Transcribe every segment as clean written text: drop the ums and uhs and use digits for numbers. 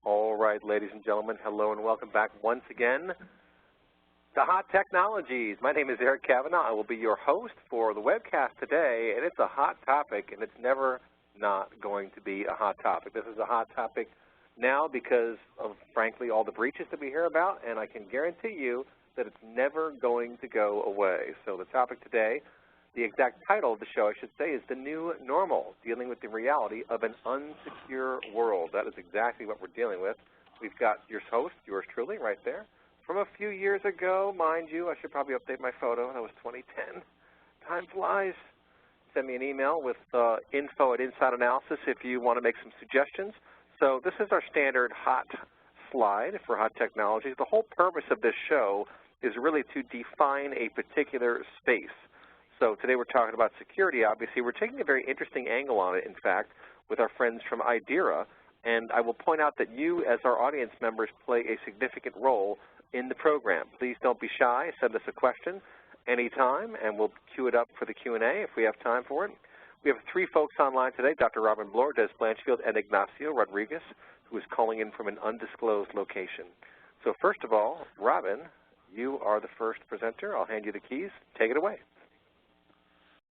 All right, ladies and gentlemen, hello and welcome back once again to Hot Technologies. My name is Eric Cavanaugh. I will be your host for the webcast today, and it's a hot topic, and it's never not going to be a hot topic. This is a hot topic now because of, frankly, all the breaches that we hear about, and I can guarantee you that it's never going to go away. So the topic today, the exact title of the show, I should say, is The New Normal, dealing with the reality of an unsecure world. That is exactly what we're dealing with. We've got your host, yours truly, right there. From a few years ago, mind you, I should probably update my photo. That was 2010. Time flies. Send me an email with info@Inside Analysis if you want to make some suggestions. So this is our standard hot slide for Hot Technologies. The whole purpose of this show is really to define a particular space. So today we're talking about security, obviously. We're taking a very interesting angle on it, in fact, with our friends from IDERA. And I will point out that you, as our audience members, play a significant role in the program. Please don't be shy. Send us a question anytime, and we'll queue it up for the Q&A if we have time for it. We have three folks online today, Dr. Robin Bloor, Des Blanchfield, and Ignacio Rodriguez, who is calling in from an undisclosed location. So first of all, Robin, you are the first presenter. I'll hand you the keys. Take it away.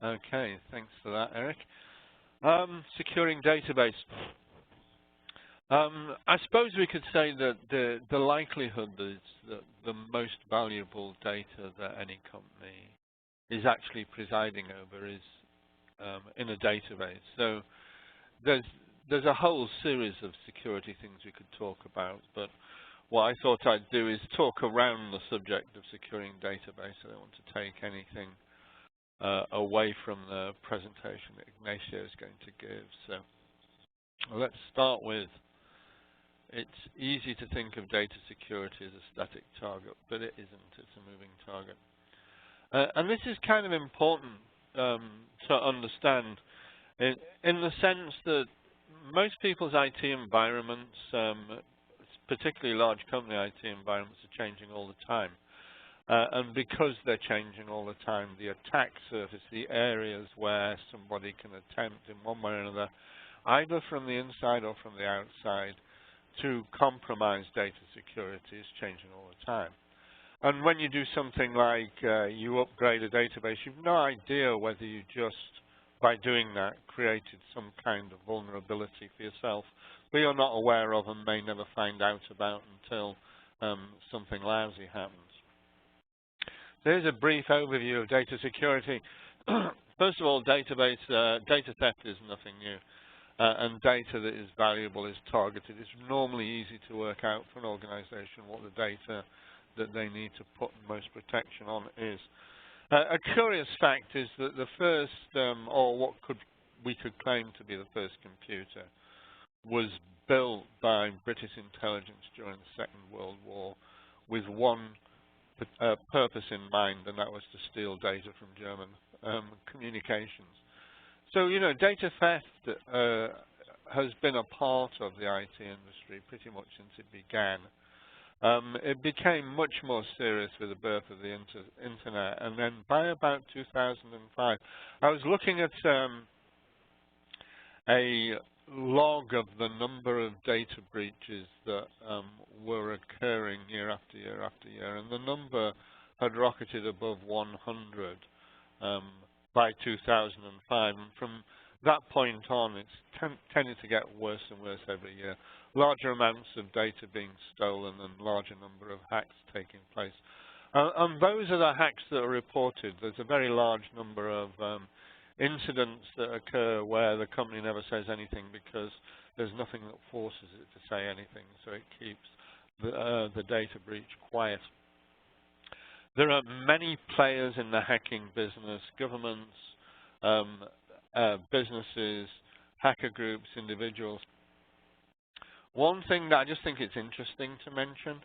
Okay, thanks for that, Eric. Securing database. I suppose we could say that the likelihood is that the most valuable data that any company is actually presiding over is in a database. So there's a whole series of security things we could talk about, but what I thought I'd do is talk around the subject of securing database. I don't want to take anything away from the presentation that Ignacio is going to give. So let's start with, it's easy to think of data security as a static target, but it isn't. It's a moving target. And this is kind of important to understand in the sense that most people's IT environments, particularly large company IT environments, are changing all the time. And because they're changing all the time, the attack surface, the areas where somebody can attempt in one way or another, either from the inside or from the outside, to compromise data security is changing all the time. And when you do something like you upgrade a database, you've no idea whether you just, by doing that, created some kind of vulnerability for yourself that you're not aware of and may never find out about until something lousy happens. Here's a brief overview of data security. First of all, data theft is nothing new, and data that is valuable is targeted. It's normally easy to work out for an organization what the data that they need to put most protection on is. A curious fact is that the first, or what we could claim to be the first computer, was built by British intelligence during the Second World War with one purpose in mind, and that was to steal data from German communications. So, you know, data theft has been a part of the IT industry pretty much since it began. It became much more serious with the birth of the internet, and then by about 2005, I was looking at a log of the number of data breaches that were occurring year after year after year, and the number had rocketed above 100 by 2005, and from that point on it's tended to get worse and worse every year. Larger amounts of data being stolen and larger number of hacks taking place. And those are the hacks that are reported. There's a very large number of incidents that occur where the company never says anything because there's nothing that forces it to say anything, so it keeps the data breach quiet. There are many players in the hacking business, governments, businesses, hacker groups, individuals. One thing that I just think it's interesting to mention,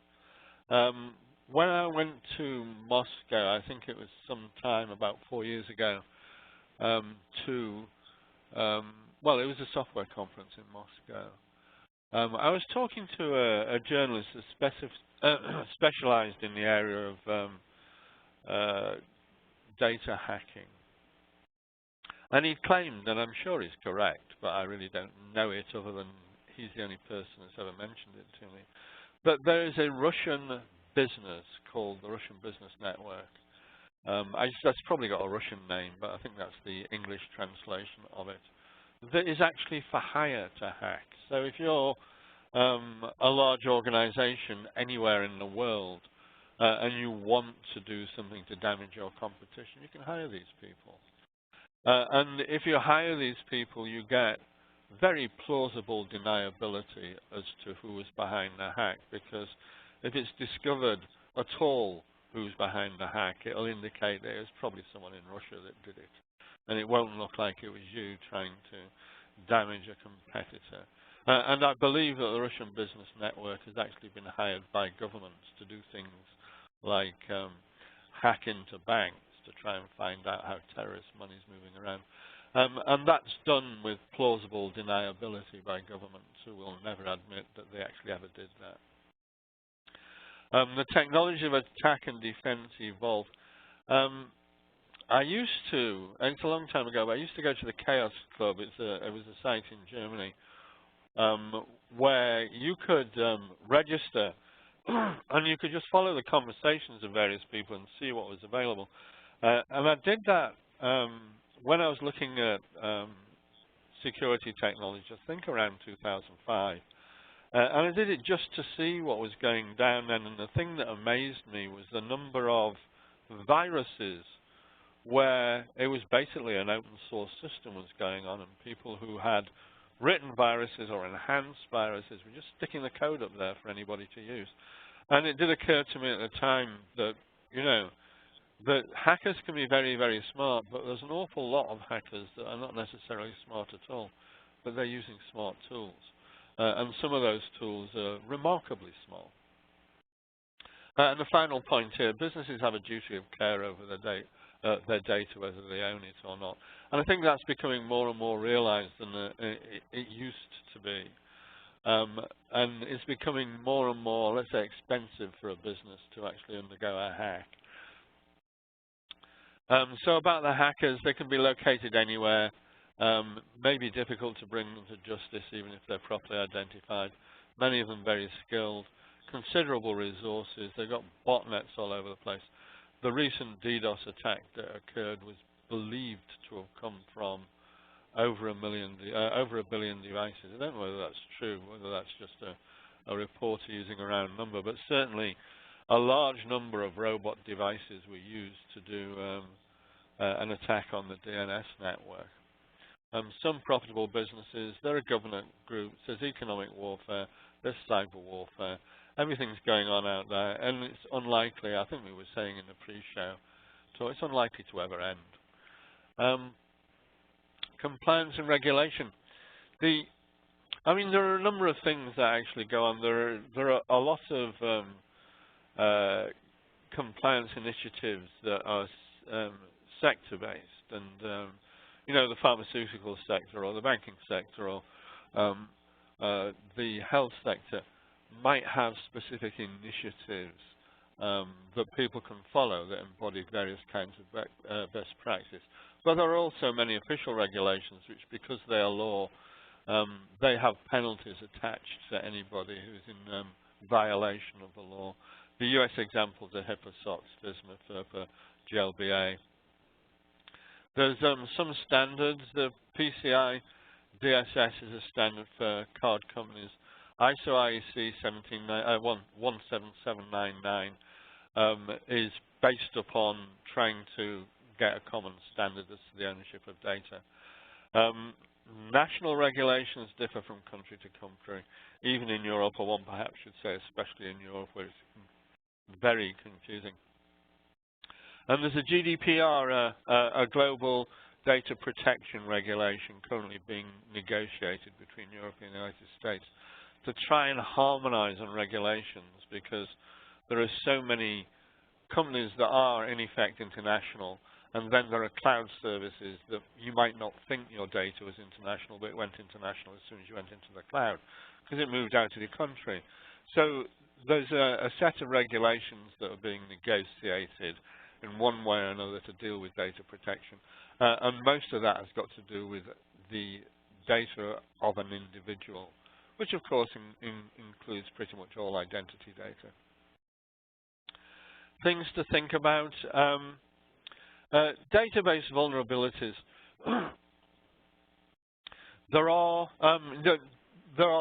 when I went to Moscow, I think it was sometime about 4 years ago, well, it was a software conference in Moscow. I was talking to a journalist that specialized in the area of data hacking. And he claimed, and I'm sure he's correct, but I really don't know it other than he's the only person that's ever mentioned it to me. But there is a Russian business called the Russian Business Network. That's probably got a Russian name, but I think that's the English translation of it. That is actually for hire to hack. So if you're a large organization anywhere in the world and you want to do something to damage your competition, you can hire these people. And if you hire these people, you get very plausible deniability as to who was behind the hack, because if it's discovered at all who's behind the hack, it'll indicate that it was probably someone in Russia that did it. And it won't look like it was you trying to damage a competitor. And I believe that the Russian Business Network has actually been hired by governments to do things like hack into banks to try and find out how terrorist money is moving around. And that's done with plausible deniability by governments who will never admit that they actually ever did that. The technology of attack and defense evolved. I used to, and it's a long time ago, but I used to go to the Chaos Club. It was a site in Germany where you could register and you could just follow the conversations of various people and see what was available. And I did that when I was looking at security technology, I think around 2005. And I did it just to see what was going down then. And the thing that amazed me was the number of viruses where it was basically an open source system was going on, and people who had written viruses or enhanced viruses were just sticking the code up there for anybody to use. And it did occur to me at the time that, you know, that hackers can be very, very smart, but there's an awful lot of hackers that are not necessarily smart at all, but they're using smart tools. And some of those tools are remarkably small. And the final point here, businesses have a duty of care over their data, whether they own it or not. And I think that's becoming more and more realized than it used to be. And it's becoming more and more, let's say, expensive for a business to actually undergo a hack. So about the hackers, they can be located anywhere. May be difficult to bring them to justice even if they're properly identified. Many of them very skilled, considerable resources. They've got botnets all over the place. The recent DDoS attack that occurred was believed to have come from over a billion devices. I don't know whether that's true, whether that's just a reporter using a round number, but certainly a large number of robot devices were used to do an attack on the DNS network. Some profitable businesses, there are government groups, there's economic warfare, there's cyber warfare. Everything's going on out there, and it's unlikely, I think we were saying in the pre-show, so it's unlikely to ever end. Compliance and regulation. I mean, there are a number of things that actually go on. There are a lot of compliance initiatives that are sector-based, and you know, the pharmaceutical sector or the banking sector or the health sector might have specific initiatives that people can follow that embody various kinds of best practice. But there are also many official regulations which, because they are law, they have penalties attached to anybody who's in violation of the law. The US examples are HIPAA, SOX, FISMA, FERPA, GLBA. There's some standards. The PCI DSS is a standard for card companies. ISO IEC 17799 is based upon trying to get a common standard as to the ownership of data. National regulations differ from country to country, even in Europe, or one perhaps should say especially in Europe, where it's very confusing. And there's a GDPR, a global data protection regulation currently being negotiated between Europe and the United States to try and harmonize on regulations, because there are so many companies that are in effect international, and then there are cloud services that you might not think your data was international, but it went international as soon as you went into the cloud, because it moved out of the country. So there's a set of regulations that are being negotiated in one way or another to deal with data protection. And most of that has got to do with the data of an individual which of course includes pretty much all identity data. Things to think about. Database vulnerabilities. There are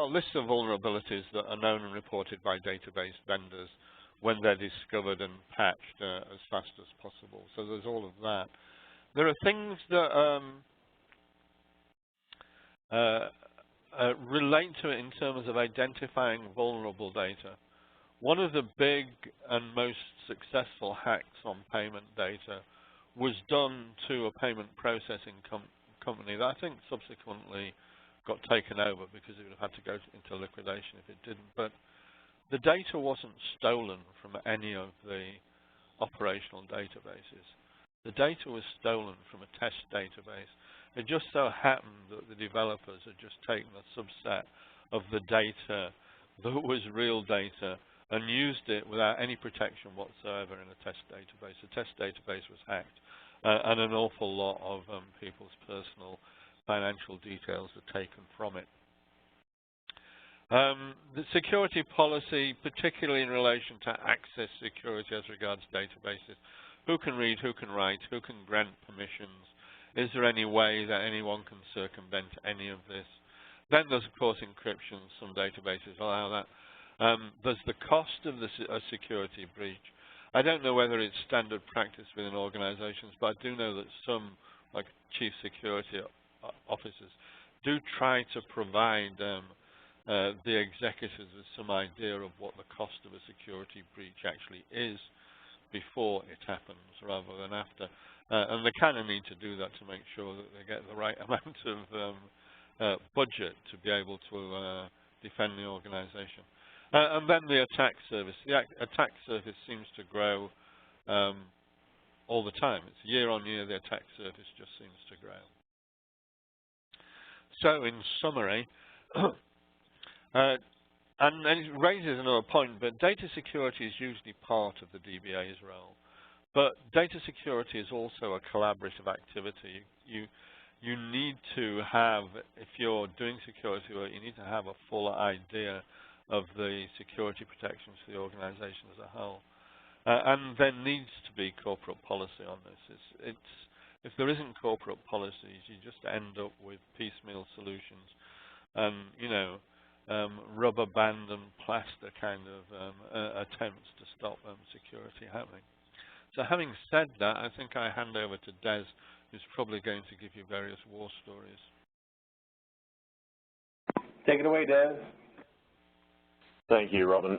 lists of vulnerabilities that are known and reported by database vendors when they're discovered and patched as fast as possible. So there's all of that. There are things that relate to it in terms of identifying vulnerable data. One of the big and most successful hacks on payment data was done to a payment processing company that I think subsequently got taken over because it would have had to go into liquidation if it didn't. But the data wasn't stolen from any of the operational databases. The data was stolen from a test database. It just so happened that the developers had just taken a subset of the data that was real data and used it without any protection whatsoever in a test database. The test database was hacked, and an awful lot of people's personal financial details are taken from it. The security policy, particularly in relation to access security as regards databases, who can read, who can write, who can grant permissions, is there any way that anyone can circumvent any of this? Then there's, of course, encryption. Some databases allow that. There's the cost of the security breach. I don't know whether it's standard practice within organizations, but I do know that some, like chief security officers, do try to provide the executives with some idea of what the cost of a security breach actually is before it happens rather than after. And they kind of need to do that to make sure that they get the right amount of budget to be able to defend the organization. And then the attack service. The attack service seems to grow all the time. It's year on year, the attack service just seems to grow. So in summary, and it raises another point, but data security is usually part of the DBA's role. But data security is also a collaborative activity. You need to have, if you're doing security work, you need to have a full idea of the security protections for the organization as a whole. And there needs to be corporate policy on this. If there isn't corporate policies, you just end up with piecemeal solutions and, rubber band and plaster kind of attempts to stop security happening. So having said that, I think I hand over to Des, who's probably going to give you various war stories. Take it away, Des. Thank you, Robin.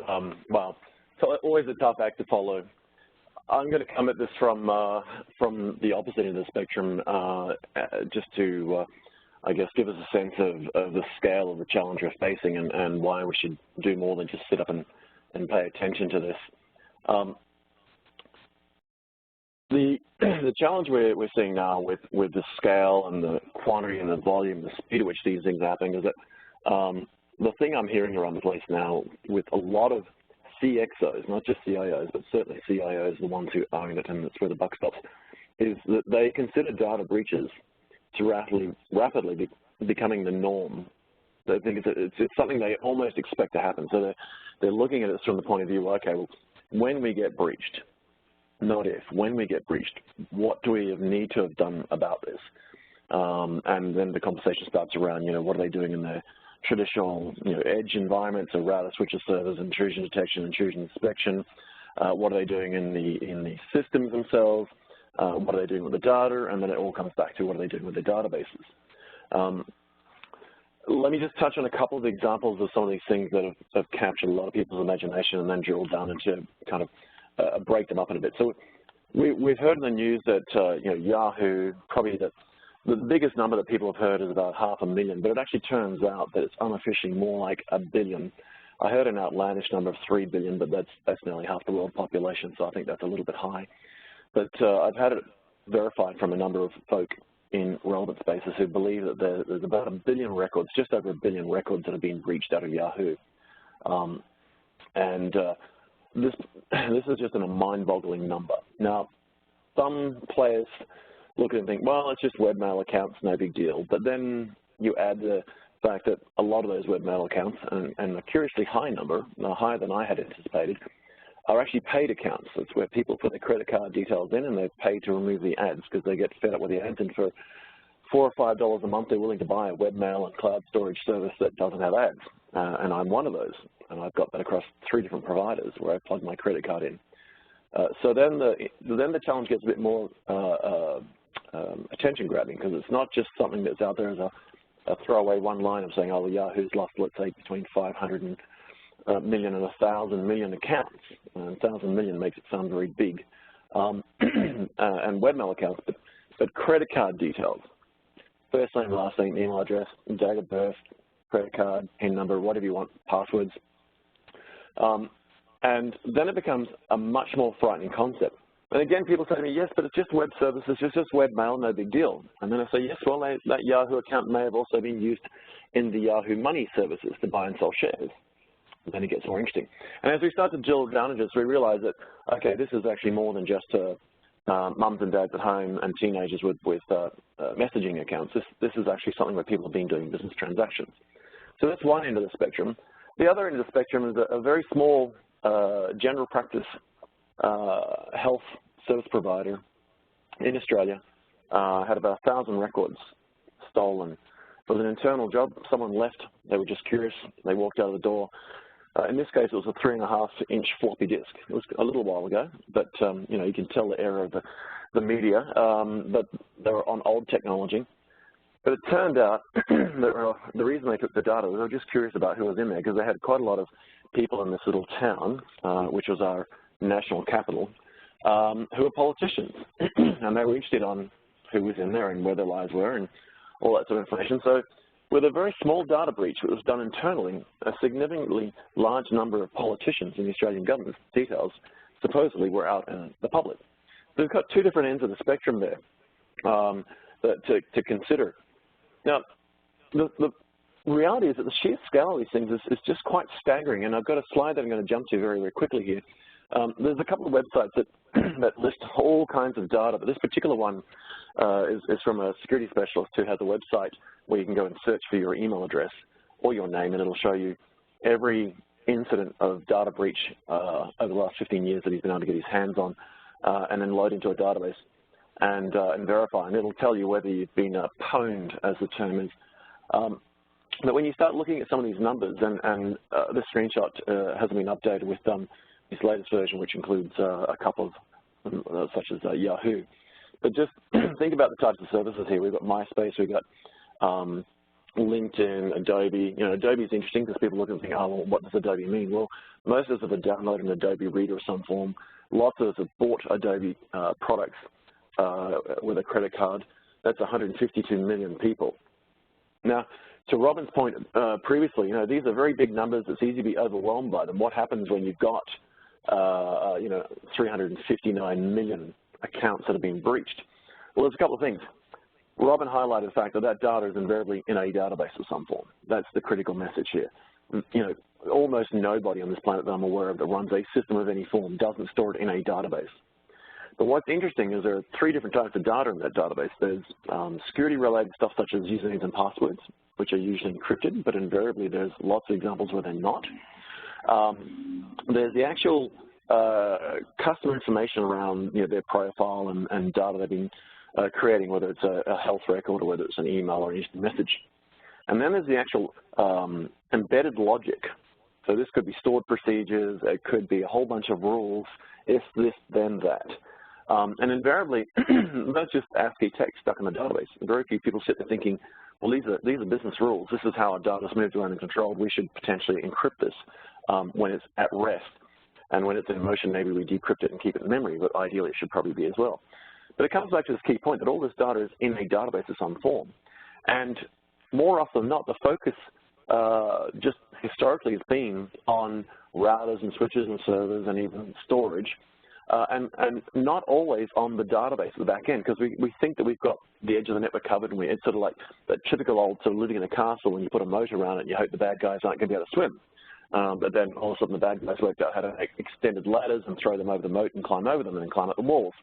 Well, so always a tough act to follow. I'm going to come at this from the opposite end of the spectrum, just to, I guess, give us a sense of the scale of the challenge we're facing and why we should do more than just sit up and pay attention to this. The challenge we're seeing now with the scale and the quantity and the volume, the speed at which these things are happening is that the thing I'm hearing around the place now with a lot of CXOs, not just CIOs, but certainly CIOs, the ones who own it, and that's where the buck stops, is that they consider data breaches to rapidly becoming the norm. They think it's something they almost expect to happen. So they're looking at it from the point of view, okay, well, when we get breached, not if, when we get breached, what do we need to have done about this? And then the conversation starts around, what are they doing in their traditional, edge environments, or router switcher servers, intrusion detection, intrusion inspection. What are they doing in the systems themselves? What are they doing with the data? And then it all comes back to what are they doing with their databases. Let me just touch on a couple of examples of some of these things that have captured a lot of people's imagination, and then drill down into kind of break them up in a bit. So we've heard in the news that Yahoo, probably the biggest number that people have heard is about 500,000, but it actually turns out that it's unofficially more like 1 billion. I heard an outlandish number of 3 billion, but that's nearly half the world population, so I think that's a little bit high. But I've had it verified from a number of folk in relevant spaces who believe that there's about 1 billion records, just over 1 billion records that have been breached out of Yahoo. This is just a mind-boggling number. Now, some players look at it and think, well, it's just webmail accounts, no big deal. But then you add the fact that a lot of those webmail accounts, and a curiously high number, higher than I had anticipated, are actually paid accounts. It's where people put their credit card details in and they're paid to remove the ads because they get fed up with the ads, and for $4 or $5 a month they're willing to buy a webmail and cloud storage service that doesn't have ads. And I'm one of those, and I've got that across 3 different providers where I plug my credit card in. So then the challenge gets a bit more attention grabbing, because it's not just something that's out there as a throwaway one line of saying, oh, well, Yahoo's lost, let's say, between 500 million and 1,000 million accounts. 1,000 million makes it sound very big. And webmail accounts, but credit card details. First name, last name, email address, date of birth, credit card, PIN number, whatever you want, passwords. And then it becomes a much more frightening concept. And again, people say to me, yes, but it's just web services, it's just webmail, no big deal. And then I say, yes, well, that Yahoo account may have also been used in the Yahoo money services to buy and sell shares. And then it gets more interesting. And as we start to drill down into this, we realize that, okay, this is actually more than just mums and dads at home and teenagers with messaging accounts. This is actually something where people have been doing business transactions. So that's one end of the spectrum. The other end of the spectrum is a very small general practice health service provider in Australia. Had about 1,000 records stolen. It was an internal job. Someone left. They were just curious. They walked out of the door. In this case, it was a 3.5-inch floppy disk. It was a little while ago, but you know, you can tell the era of the media. But they were on old technology. But it turned out that the reason they took the data was they were just curious about who was in there, because they had quite a lot of people in this little town, which was our national capital, who were politicians, and they were interested on who was in there and where their lives were and all that sort of information. So with a very small data breach that was done internally, a significantly large number of politicians in the Australian government's details supposedly were out in the public. So we've got 2 different ends of the spectrum there to consider. Now, the reality is that the sheer scale of these things is just quite staggering, and I've got a slide that I'm going to jump to very, very quickly here. There's a couple of websites that list all kinds of data, but this particular one is from a security specialist who has a website where you can go and search for your email address or your name, and it'll show you every incident of data breach over the last 15 years that he's been able to get his hands on, and then load into a database and verify, and it'll tell you whether you've been pwned, as the term is. But when you start looking at some of these numbers, and this screenshot hasn't been updated with this latest version, which includes a couple of, such as Yahoo. But just think about the types of services here. We've got MySpace, we've got LinkedIn, Adobe. You know, Adobe is interesting because people look and think, oh, well, what does Adobe mean? Well, most of us have downloaded an Adobe Reader of some form. Lots of us have bought Adobe products with a credit card. That's 152 million people. Now, to Robin's point previously, you know, these are very big numbers. It's easy to be overwhelmed by them. What happens when you've got, you know, 359 million accounts that have been breached? Well, there's a couple of things. Robin highlighted the fact that that data is invariably in a database of some form. That's the critical message here. You know, almost nobody on this planet that I'm aware of that runs a system of any form doesn't store it in a database. But what's interesting is there are 3 different types of data in that database. There's security-related stuff such as usernames and passwords, which are usually encrypted, but invariably there's lots of examples where they're not. There's the actual customer information around, you know, their profile and data they've been creating, whether it's a health record or whether it's an email or an instant message. And then there's the actual embedded logic. So this could be stored procedures, it could be a whole bunch of rules, if this, then that. And invariably, that's just ASCII text stuck in the database. Very few people sit there thinking, well, these are business rules. This is how our data is moved around and controlled. We should potentially encrypt this when it's at rest. And when it's in motion, maybe we decrypt it and keep it in memory, but ideally it should probably be as well. But it comes back to this key point that all this data is in a database of some form. And more often than not, the focus just historically has been on routers and switches and servers and even storage, and not always on the database at the back end, because we think that we've got the edge of the network covered, and it's sort of like that typical old sort of living in a castle when you put a moat around it and you hope the bad guys aren't going to be able to swim. But then all of a sudden the bad guys worked out how to make extended ladders and throw them over the moat and climb over them and then climb up the walls.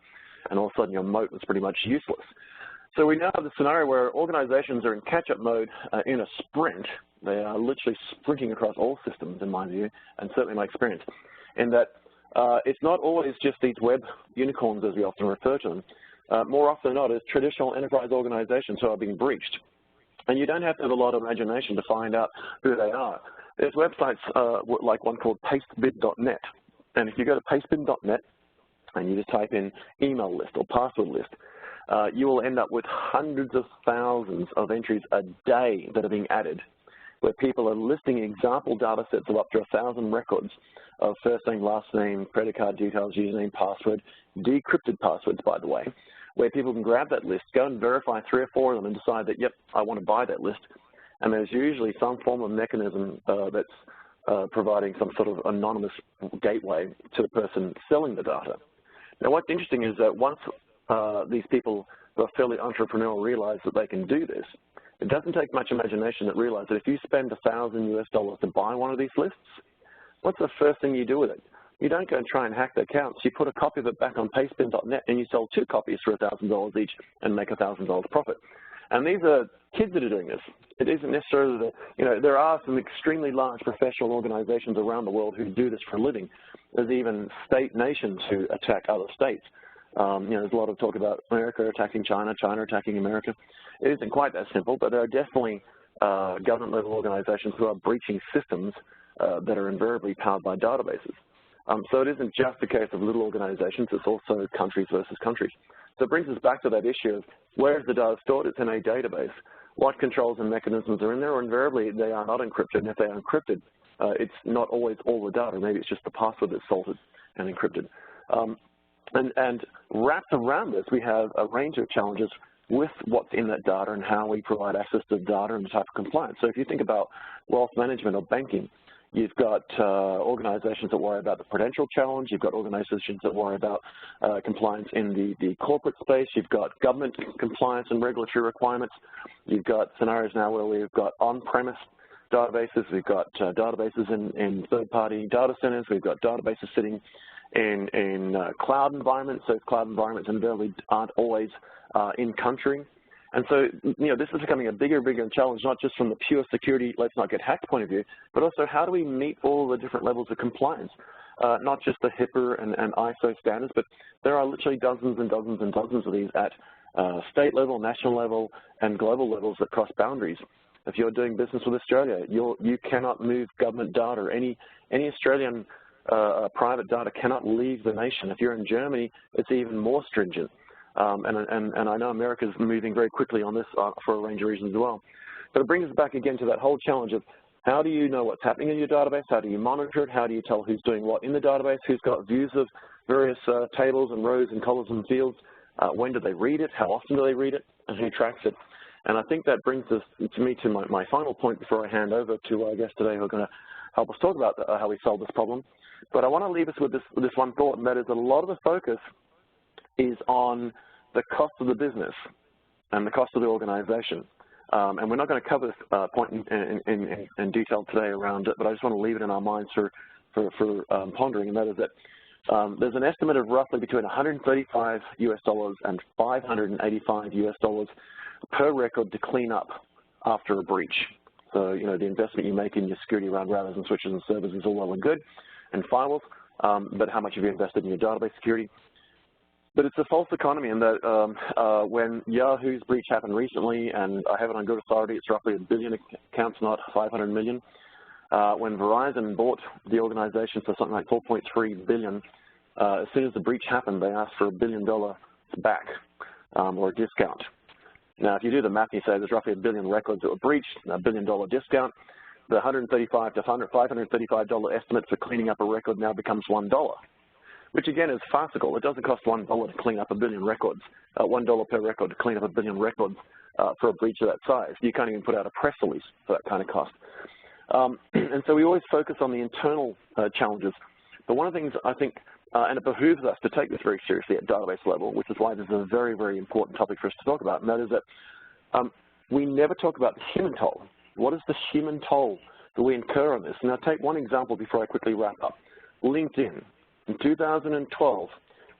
And all of a sudden your moat was pretty much useless. So we now have the scenario where organizations are in catch-up mode in a sprint. They are literally sprinting across all systems, in my view, and certainly my experience, in that it's not always just these web unicorns, as we often refer to them. More often than not, it's traditional enterprise organizations who are being breached. And you don't have to have a lot of imagination to find out who they are. There's websites like one called pastebin.net. And if you go to pastebin.net and you just type in email list or password list, you will end up with hundreds of thousands of entries a day that are being added, where people are listing example data sets of up to 1,000 records of first name, last name, credit card details, username, password, decrypted passwords, by the way, where people can grab that list, go and verify 3 or 4 of them and decide that, yep, I want to buy that list. And there's usually some form of mechanism that's providing some sort of anonymous gateway to the person selling the data. Now, what's interesting is that once these people who are fairly entrepreneurial realize that they can do this, it doesn't take much imagination to realize that if you spend $1,000 to buy one of these lists, what's the first thing you do with it? You don't go and try and hack the accounts. You put a copy of it back on pastebin.net and you sell 2 copies for $1,000 each and make $1,000 profit. And these are kids that are doing this. It isn't necessarily there are some extremely large professional organizations around the world who do this for a living. There's even state nations who attack other states. There's a lot of talk about America attacking China, China attacking America. It isn't quite that simple, but there are definitely government-level organizations who are breaching systems that are invariably powered by databases. So it isn't just a case of little organizations, it's also countries versus countries. So it brings us back to that issue of where is the data stored? It's in a database. What controls and mechanisms are in there? Or invariably, they are not encrypted. And if they are encrypted, it's not always all the data. Maybe it's just the password that's salted and encrypted. And wrapped around this, we have a range of challenges with what's in that data and how we provide access to the data and the type of compliance. So if you think about wealth management or banking, you've got organizations that worry about the prudential challenge. You've got organizations that worry about compliance in the corporate space. You've got government compliance and regulatory requirements. You've got scenarios now where we've got on-premise databases. We've got databases in third-party data centers. We've got databases sitting in cloud environments. Those cloud environments invariably aren't always in-country. And so, this is becoming a bigger and bigger challenge, not just from the pure security, let's not get hacked point of view, but also how do we meet all the different levels of compliance, not just the HIPAA and ISO standards, but there are literally dozens and dozens and dozens of these at state level, national level, and global levels that cross boundaries. If you're doing business with Australia, you cannot move government data. Any Australian private data cannot leave the nation. If you're in Germany, it's even more stringent. And I know America is moving very quickly on this for a range of reasons as well. But it brings us back again to that whole challenge of how do you know what's happening in your database? How do you monitor it? How do you tell who's doing what in the database? Who's got views of various tables and rows and columns and fields? When do they read it? How often do they read it? And who tracks it? And I think that brings us to my final point before I hand over to our guests today who are going to help us talk about how we solve this problem. But I want to leave us with this one thought, and that is that a lot of the focus is on the cost of the business and the cost of the organization. And we're not going to cover this point in detail today around it, but I just want to leave it in our minds for pondering, and that is that there's an estimate of roughly between $135 and $585 per record to clean up after a breach. So, the investment you make in your security around routers and switches and servers is all well and good, and firewalls, but how much have you invested in your database security? But it's a false economy in that when Yahoo's breach happened recently, and I have it on good authority, it's roughly 1 billion accounts, not 500 million. When Verizon bought the organization for something like $4.3 billion, as soon as the breach happened, they asked for $1 billion back or a discount. Now, if you do the math, you say there's roughly 1 billion records that were breached, a $1 billion discount. The $135 to $535 estimate for cleaning up a record now becomes $1. Which again is farcical. It doesn't cost $1 to clean up 1 billion records, $1 per record to clean up 1 billion records for a breach of that size. You can't even put out a press release for that kind of cost. And so we always focus on the internal challenges. But one of the things I think, and it behooves us to take this very seriously at database level, which is why this is a very, very important topic for us to talk about, and that is that we never talk about the human toll. What is the human toll that we incur on this? Now, take one example before I quickly wrap up. LinkedIn. In 2012,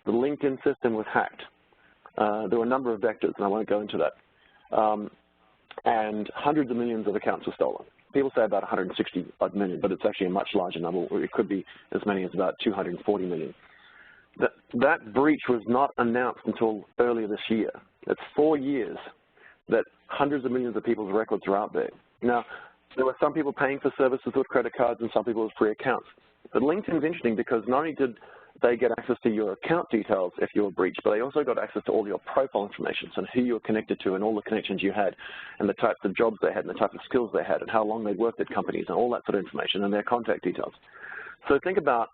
the LinkedIn system was hacked. there were a number of vectors, and I won't go into that. And hundreds of millions of accounts were stolen. People say about 160 odd million, but it's actually a much larger number. It could be as many as about 240 million. That breach was not announced until earlier this year. It's 4 years that hundreds of millions of people's records are out there. Now, there were some people paying for services with credit cards and some people with free accounts. But LinkedIn is interesting because not only did they get access to your account details if you were breached, but they also got access to all your profile information, so who you were connected to and all the connections you had and the types of jobs they had and the type of skills they had and how long they'd worked at companies and all that sort of information and their contact details. So think about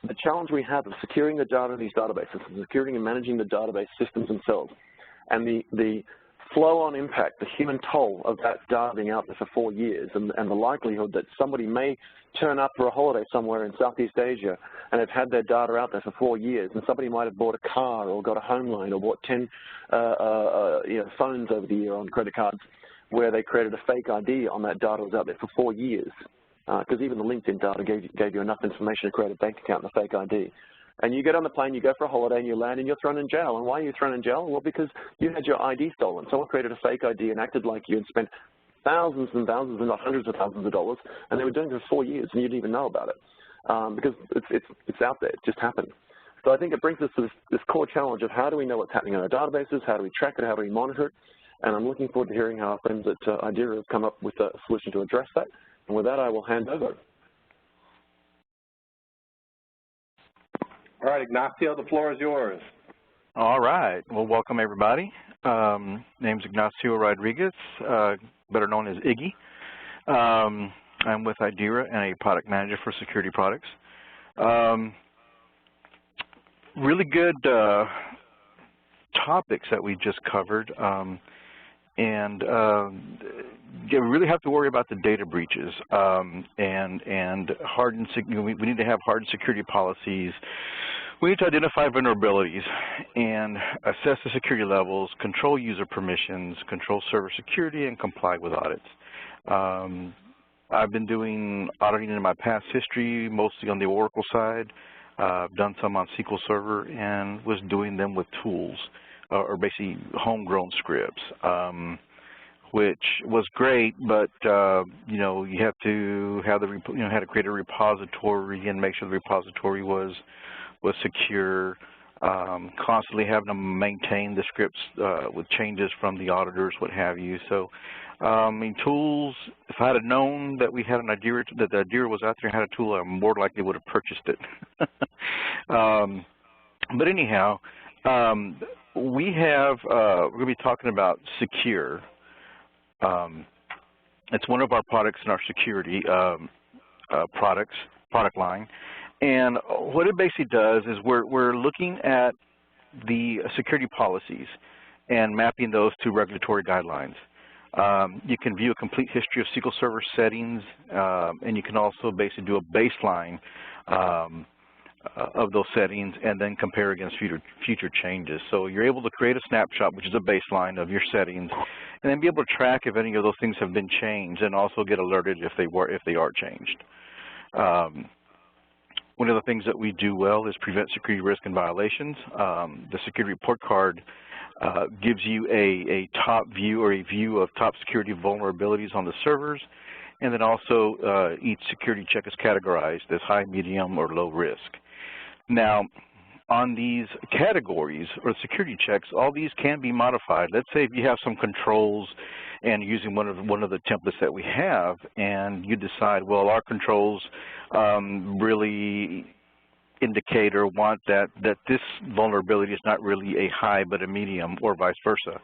the challenge we have of securing the data in these databases and securing and managing the database systems themselves and the flow-on impact, the human toll of that data being out there for 4 years and the likelihood that somebody may turn up for a holiday somewhere in Southeast Asia and have had their data out there for 4 years, and somebody might have bought a car or got a home loan or bought 10 phones over the year on credit cards where they created a fake ID on that data that was out there for 4 years, because even the LinkedIn data gave you enough information to create a bank account and a fake ID. And you get on the plane, you go for a holiday, and you land, and you're thrown in jail. And why are you thrown in jail? Well, because you had your ID stolen. Someone created a fake ID and acted like you had spent thousands and thousands, and not hundreds of thousands of dollars, and they were doing it for 4 years, and you didn't even know about it because it's out there. It just happened. So I think it brings us to this core challenge of how do we know what's happening in our databases, how do we track it, how do we monitor it, and I'm looking forward to hearing how our friends at IDERA have come up with a solution to address that. And with that, I will hand over. All right, Ignacio, the floor is yours. All right. Well, welcome, everybody. Name's Ignacio Rodriguez, better known as Iggy. I'm with IDERA and a product manager for security products. Really good topics that we just covered. You really have to worry about the data breaches and hardened. We need to have hardened security policies. We need to identify vulnerabilities and assess the security levels, control user permissions, control server security, and comply with audits. I've been doing auditing in my past history, mostly on the Oracle side. I've done some on SQL Server and was doing them with tools or basically homegrown scripts, which was great, but you have to have how to create a repository and make sure the repository was secure. Constantly having to maintain the scripts with changes from the auditors, what have you. So, I mean, tools. If I had known that we had an IDERA, that the IDERA was out there and had a tool, I more likely would have purchased it. But anyhow, we have. We're going to be talking about Secure. It's one of our products in our security product line. And what it basically does is we're looking at the security policies and mapping those to regulatory guidelines. You can view a complete history of SQL Server settings, and you can also basically do a baseline of those settings and then compare against future changes. So you're able to create a snapshot, which is a baseline of your settings, and then be able to track if any of those things have been changed and also get alerted if they are changed. One of the things that we do well is prevent security risk and violations. The security report card gives you a top view or a view of top security vulnerabilities on the servers, and then also each security check is categorized as high, medium, or low risk. Now, on these categories or security checks, all these can be modified. Let's say if you have some controls and using one of the templates that we have, and you decide, well, our controls really indicate or want that this vulnerability is not really a high but a medium, or vice versa.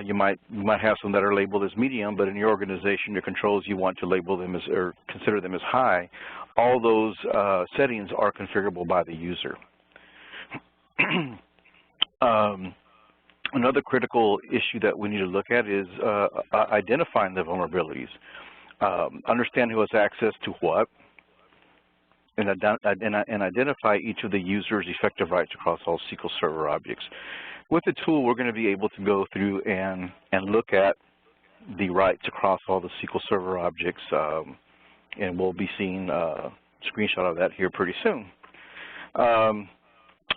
You might have some that are labeled as medium, but in your organization, your controls, you want to label them as or consider them as high. All those settings are configurable by the user. Another critical issue that we need to look at is identifying the vulnerabilities. Understand who has access to what, and identify each of the user's effective rights across all SQL Server objects. With the tool, we're going to be able to go through and look at the rights across all the SQL Server objects, and we'll be seeing a screenshot of that here pretty soon.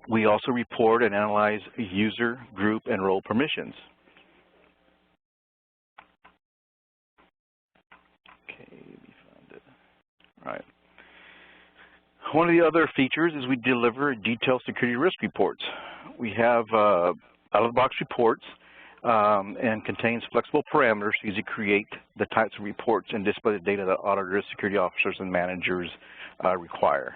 We also report and analyze user, group, and role permissions. Okay, let me find it. All right. One of the other features is we deliver detailed security risk reports. We have out-of-the-box reports and contains flexible parameters to easily create the types of reports and display the data that auditors, security officers, and managers require.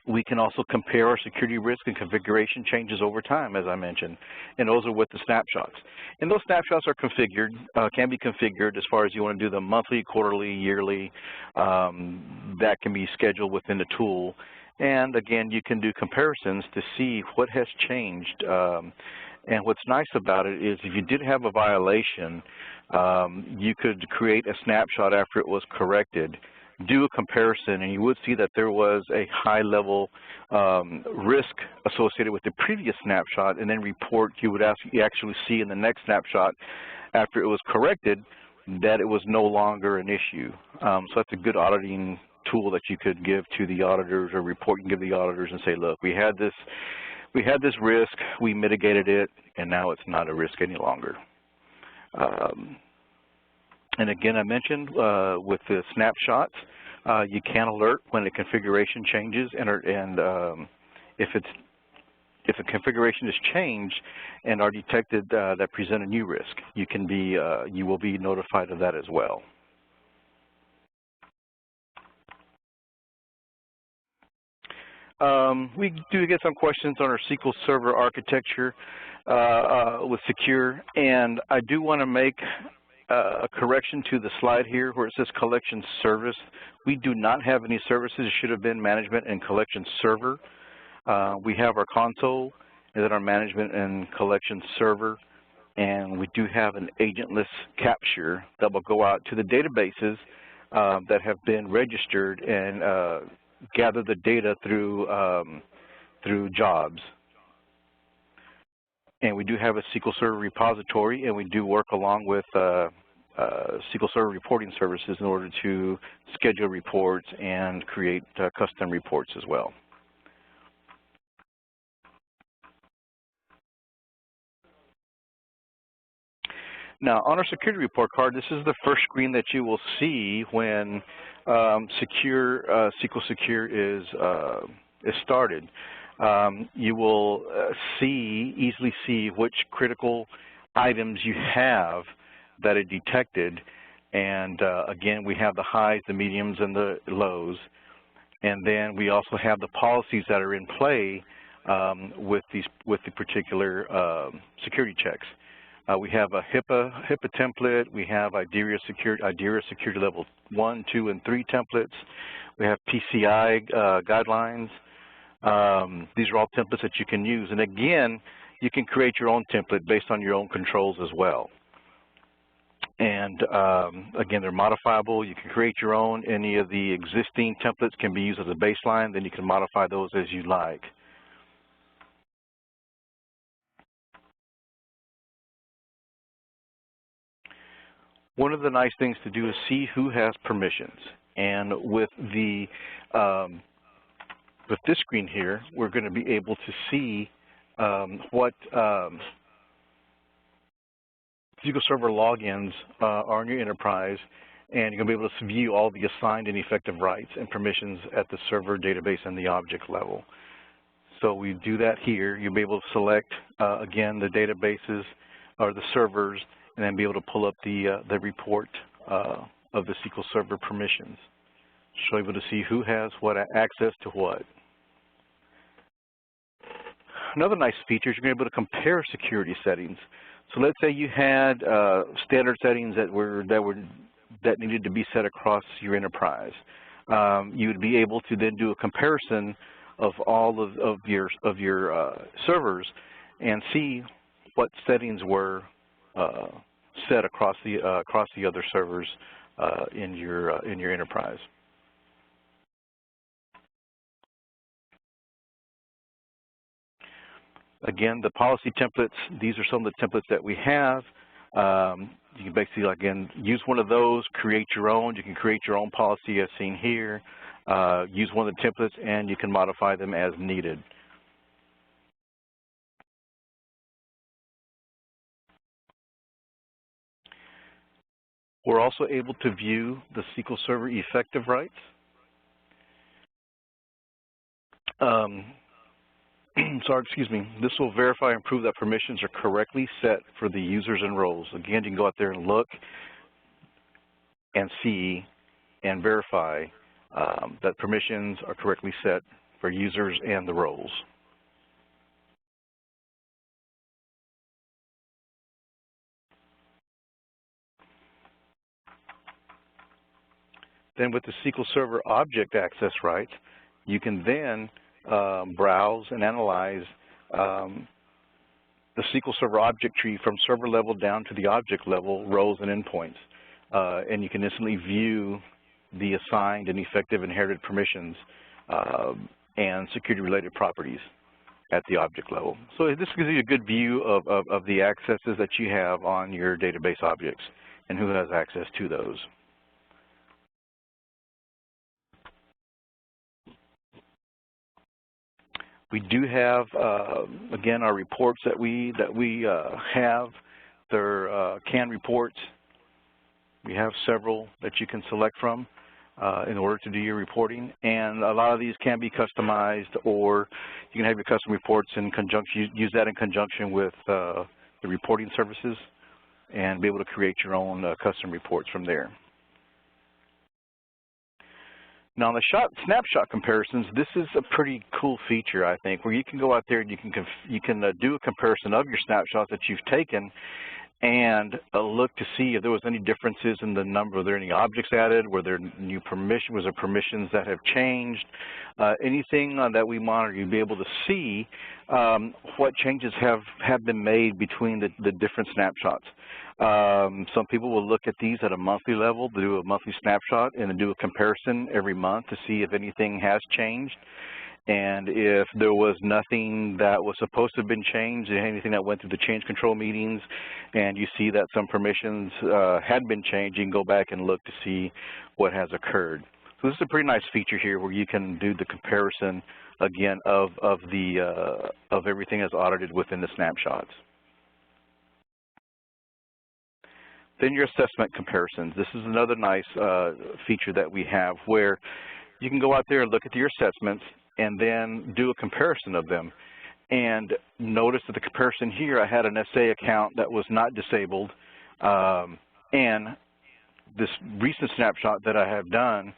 We can also compare our security risk and configuration changes over time, as I mentioned, and those are with the snapshots. And those snapshots are configured, can be configured as far as you want to do them monthly, quarterly, yearly. That can be scheduled within the tool. And again, you can do comparisons to see what has changed. And what's nice about it is if you did have a violation, you could create a snapshot after it was corrected, do a comparison, and you would see that there was a high level risk associated with the previous snapshot, and then report you would actually see in the next snapshot after it was corrected that it was no longer an issue. So that's a good auditing tool that you could give to the auditors, or report you can give the auditors and say, look, we had this risk, we mitigated it, and now it's not a risk any longer. And again, I mentioned with the snapshots, you can alert when the configuration changes, and if a configuration is changed and are detected that present a new risk, you will be notified of that as well. We do get some questions on our SQL Server architecture with Secure, and I do want to make a correction to the slide here where it says collection service. We do not have any services. It should have been management and collection server. We have our console and then our management and collection server, and we do have an agentless capture that will go out to the databases that have been registered and gather the data through jobs. And we do have a SQL Server repository, and we do work along with SQL Server reporting services in order to schedule reports and create custom reports as well. Now, on our security report card, this is the first screen that you will see when SQL Secure is started. You will easily see which critical items you have that are detected, and again, we have the highs, the mediums, and the lows, and then we also have the policies that are in play with the particular security checks. We have a HIPAA template. We have IDERA security level 1, 2, and 3 templates. We have PCI guidelines. These are all templates that you can use. And again, you can create your own template based on your own controls as well. And again, they're modifiable. You can create your own. Any of the existing templates can be used as a baseline. Then you can modify those as you like. One of the nice things to do is see who has permissions. And with this screen here, we're going to be able to see what SQL Server logins are in your enterprise, and you're going to be able to view all the assigned and effective rights and permissions at the server, database, and the object level. So we do that here. You'll be able to select, again, the databases or the servers, and then be able to pull up the report of the SQL Server permissions. So you're able to see who has what access to what. Another nice feature is you're going to be able to compare security settings. So let's say you had standard settings that needed to be set across your enterprise. You would be able to then do a comparison of all of your servers and see what settings were set across the other servers in your enterprise. Again, the policy templates, these are some of the templates that we have. You can basically, again, use one of those, create your own. You can create your own policy as seen here. use one of the templates, and you can modify them as needed. We're also able to view the SQL Server effective rights. Sorry, excuse me. This will verify and prove that permissions are correctly set for the users and roles. Again, you can go out there and look and see and verify that permissions are correctly set for users and the roles. Then with the SQL Server object access rights, you can then browse and analyze the SQL Server object tree from server level down to the object level, roles and endpoints. And you can instantly view the assigned and effective inherited permissions and security-related properties at the object level. So this gives you a good view of the accesses that you have on your database objects and who has access to those. We do have, again, our reports that we have. They're canned reports. We have several that you can select from in order to do your reporting, and a lot of these can be customized, or you can have your custom reports in conjunction. Use that in conjunction with the reporting services, and be able to create your own custom reports from there. Now, on the snapshot comparisons, this is a pretty cool feature, I think, where you can go out there and you can do a comparison of your snapshots that you've taken and look to see if there was any differences in the number. Were there any objects added? Were there new permissions? Was there permissions that have changed? Anything that we monitor, you'll be able to see what changes have been made between the different snapshots. Some people will look at these at a monthly level, do a monthly snapshot, and then do a comparison every month to see if anything has changed. And if there was nothing that was supposed to have been changed, anything that went through the change control meetings, and you see that some permissions had been changed, you can go back and look to see what has occurred. So this is a pretty nice feature here where you can do the comparison, again, of everything as audited within the snapshots. Then your assessment comparisons. This is another nice feature that we have where you can go out there and look at your assessments and then do a comparison of them. And notice that the comparison here, I had an SA account that was not disabled, and this recent snapshot that I have done,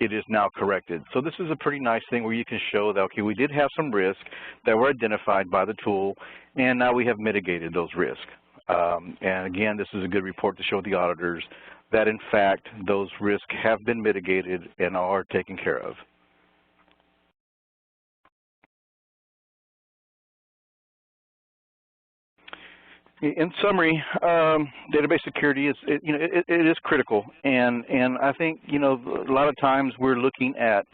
it is now corrected. So this is a pretty nice thing where you can show that, okay, we did have some risks that were identified by the tool, and now we have mitigated those risks. And again, this is a good report to show the auditors that, in fact, those risks have been mitigated and are taken care of. In summary, database security is, it is critical, and I think, a lot of times we're looking at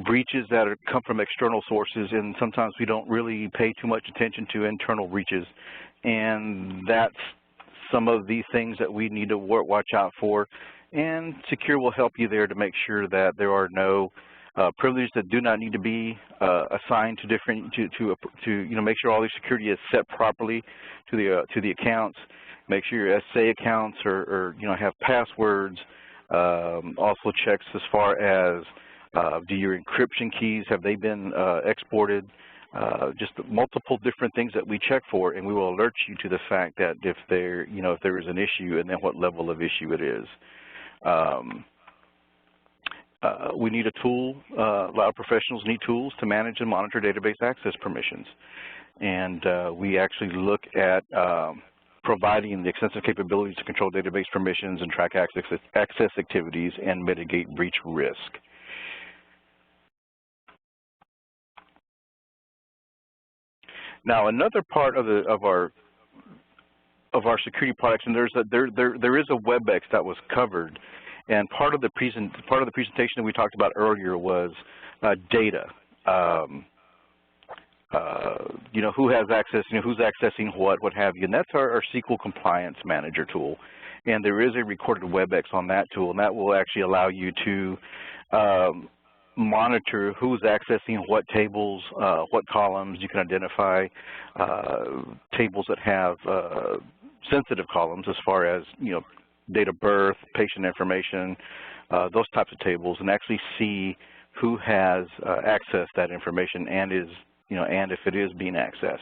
breaches that come from external sources, and sometimes we don't really pay too much attention to internal breaches, and that's some of the things that we need to watch out for. And Secure will help you there to make sure that there are no privileges that do not need to be assigned to different make sure all the security is set properly to the accounts. Make sure your SA accounts are have passwords. Also checks as far as do your encryption keys, have they been exported? Just multiple different things that we check for, and we will alert you to the fact that if there is an issue, and then what level of issue it is. We need a tool. A lot of professionals need tools to manage and monitor database access permissions. And we actually look at providing the extensive capabilities to control database permissions and track access activities and mitigate breach risk. Now, another part of our security products, and there is a WebEx that was covered. And part of the presentation that we talked about earlier was data. Who has access, who's accessing what have you. And that's our SQL Compliance Manager tool. And there is a recorded WebEx on that tool, and that will actually allow you to monitor who's accessing what tables, what columns. You can identify tables that have sensitive columns as far as, date of birth, patient information, those types of tables, and actually see who has accessed that information and is, and if it is being accessed.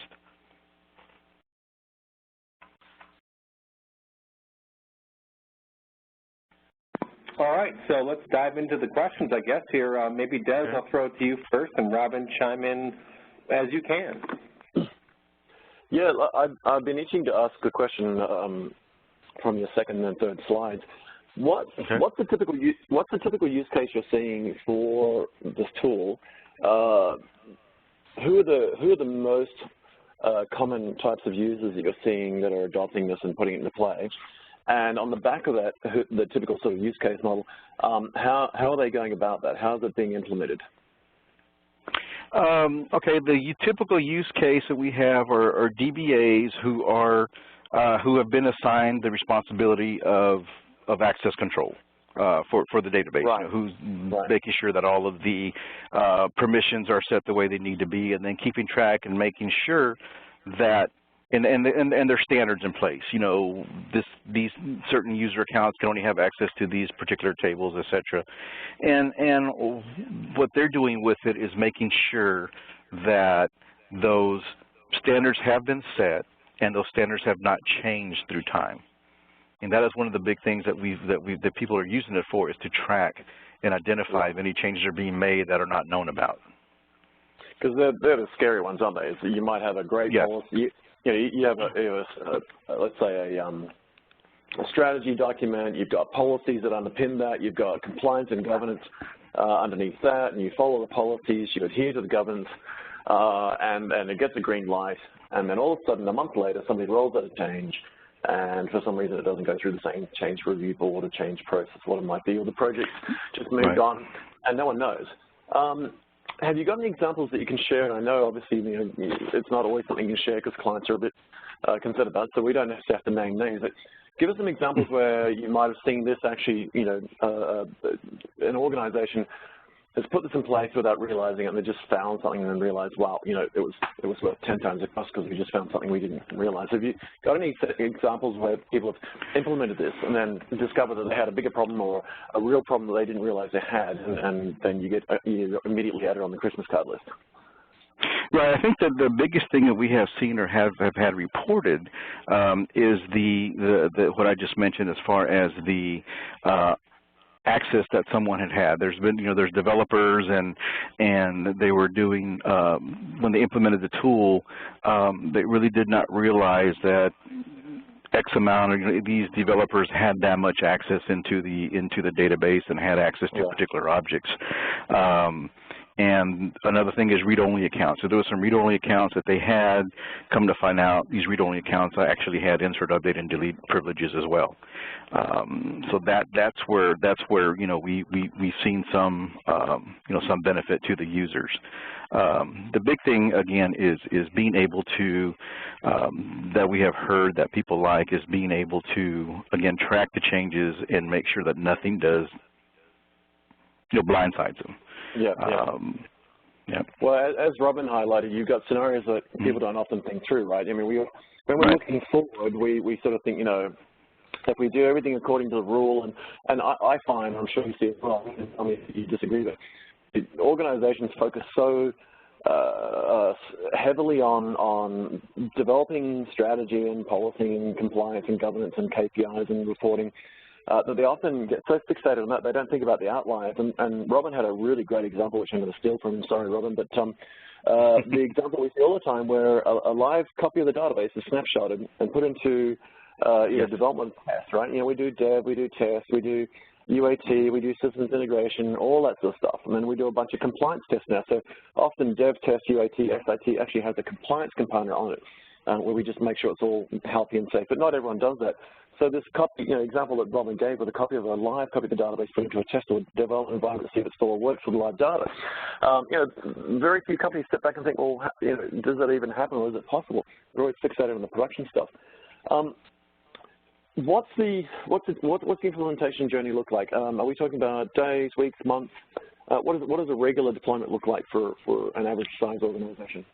All right, so let's dive into the questions, I guess, here. Maybe, Des, I'll throw it to you first, and Robin, chime in as you can. Yeah, I've been itching to ask a question from your second and third slides. What's the typical use case you're seeing for this tool? Who are the most common types of users that you're seeing that are adopting this and putting it into play? And on the back of that, the typical sort of use case model, how are they going about that? How is it being implemented? Okay, the typical use case that we have are DBAs who have been assigned the responsibility of access control for the database. Right. Who's making sure that all of the permissions are set the way they need to be, and then keeping track and making sure that and there's standards in place. These certain user accounts can only have access to these particular tables, etc. And what they're doing with it is making sure that those standards have been set and those standards have not changed through time. And that is one of the big things that people are using it for, is to track and identify if any changes are being made that are not known about. Because they're the scary ones, aren't they? So you might have a great policy. You have let's say a strategy document. You've got policies that underpin that. You've got compliance and governance underneath that, and you follow the policies. You adhere to the governance, and it gets a green light. And then all of a sudden, a month later, somebody rolls out a change, and for some reason it doesn't go through the same change review board or change process, what it might be, or the project just moved on, and no one knows. Have you got any examples that you can share? And I know, obviously, it's not always something you can share because clients are a bit concerned about it, so we don't necessarily have to name names. But give us some examples where you might have seen this actually, an organization has put this in place without realizing it, and they just found something and then realized, wow, it was worth 10 times the cost because we just found something we didn't realize. Have you got any examples where people have implemented this and then discovered that they had a bigger problem or a real problem that they didn't realize they had, and then you immediately added on the Christmas card list? Right. I think that the biggest thing that we have seen or have had reported is what I just mentioned as far as the access that someone had. There's been, there's developers and they were doing, when they implemented the tool, they really did not realize that X amount of these developers had that much access into the database and had access to particular objects. And another thing is read-only accounts. So there were some read-only accounts that they had. Come to find out, these read-only accounts actually had insert, update, and delete privileges as well. So that's where we've seen some some benefit to the users. The big thing again is being able to that we have heard that people like is being able to again track the changes and make sure that nothing does blindsides them. Well, as Robin highlighted, you've got scenarios that people don't often think through, right? I mean, when we're looking forward, we sort of think, if we do everything according to the rule, and I find, I'm sure you see it as well, I mean, if you disagree, but organizations focus so heavily on developing strategy and policy and compliance and governance and KPIs and reporting, that they often get so fixated on that they don't think about the outliers. And Robin had a really great example, which I'm going to steal from him. Sorry, Robin, but the example we see all the time where a live copy of the database is snapshotted and put into development tests, right? We do dev, we do test, we do UAT, we do systems integration, all that sort of stuff. And then we do a bunch of compliance tests now. So often dev, test, UAT, SIT actually has a compliance component on it, where we just make sure it's all healthy and safe. But not everyone does that. So this copy, example that Robin gave with a copy of a live copy of the database put into a test or development environment to see if it still works with live data. Very few companies step back and think, well, does that even happen or is it possible? They're always fixated on the production stuff. What's the implementation journey look like? Are we talking about days, weeks, months? What does a regular deployment look like for an average size organization?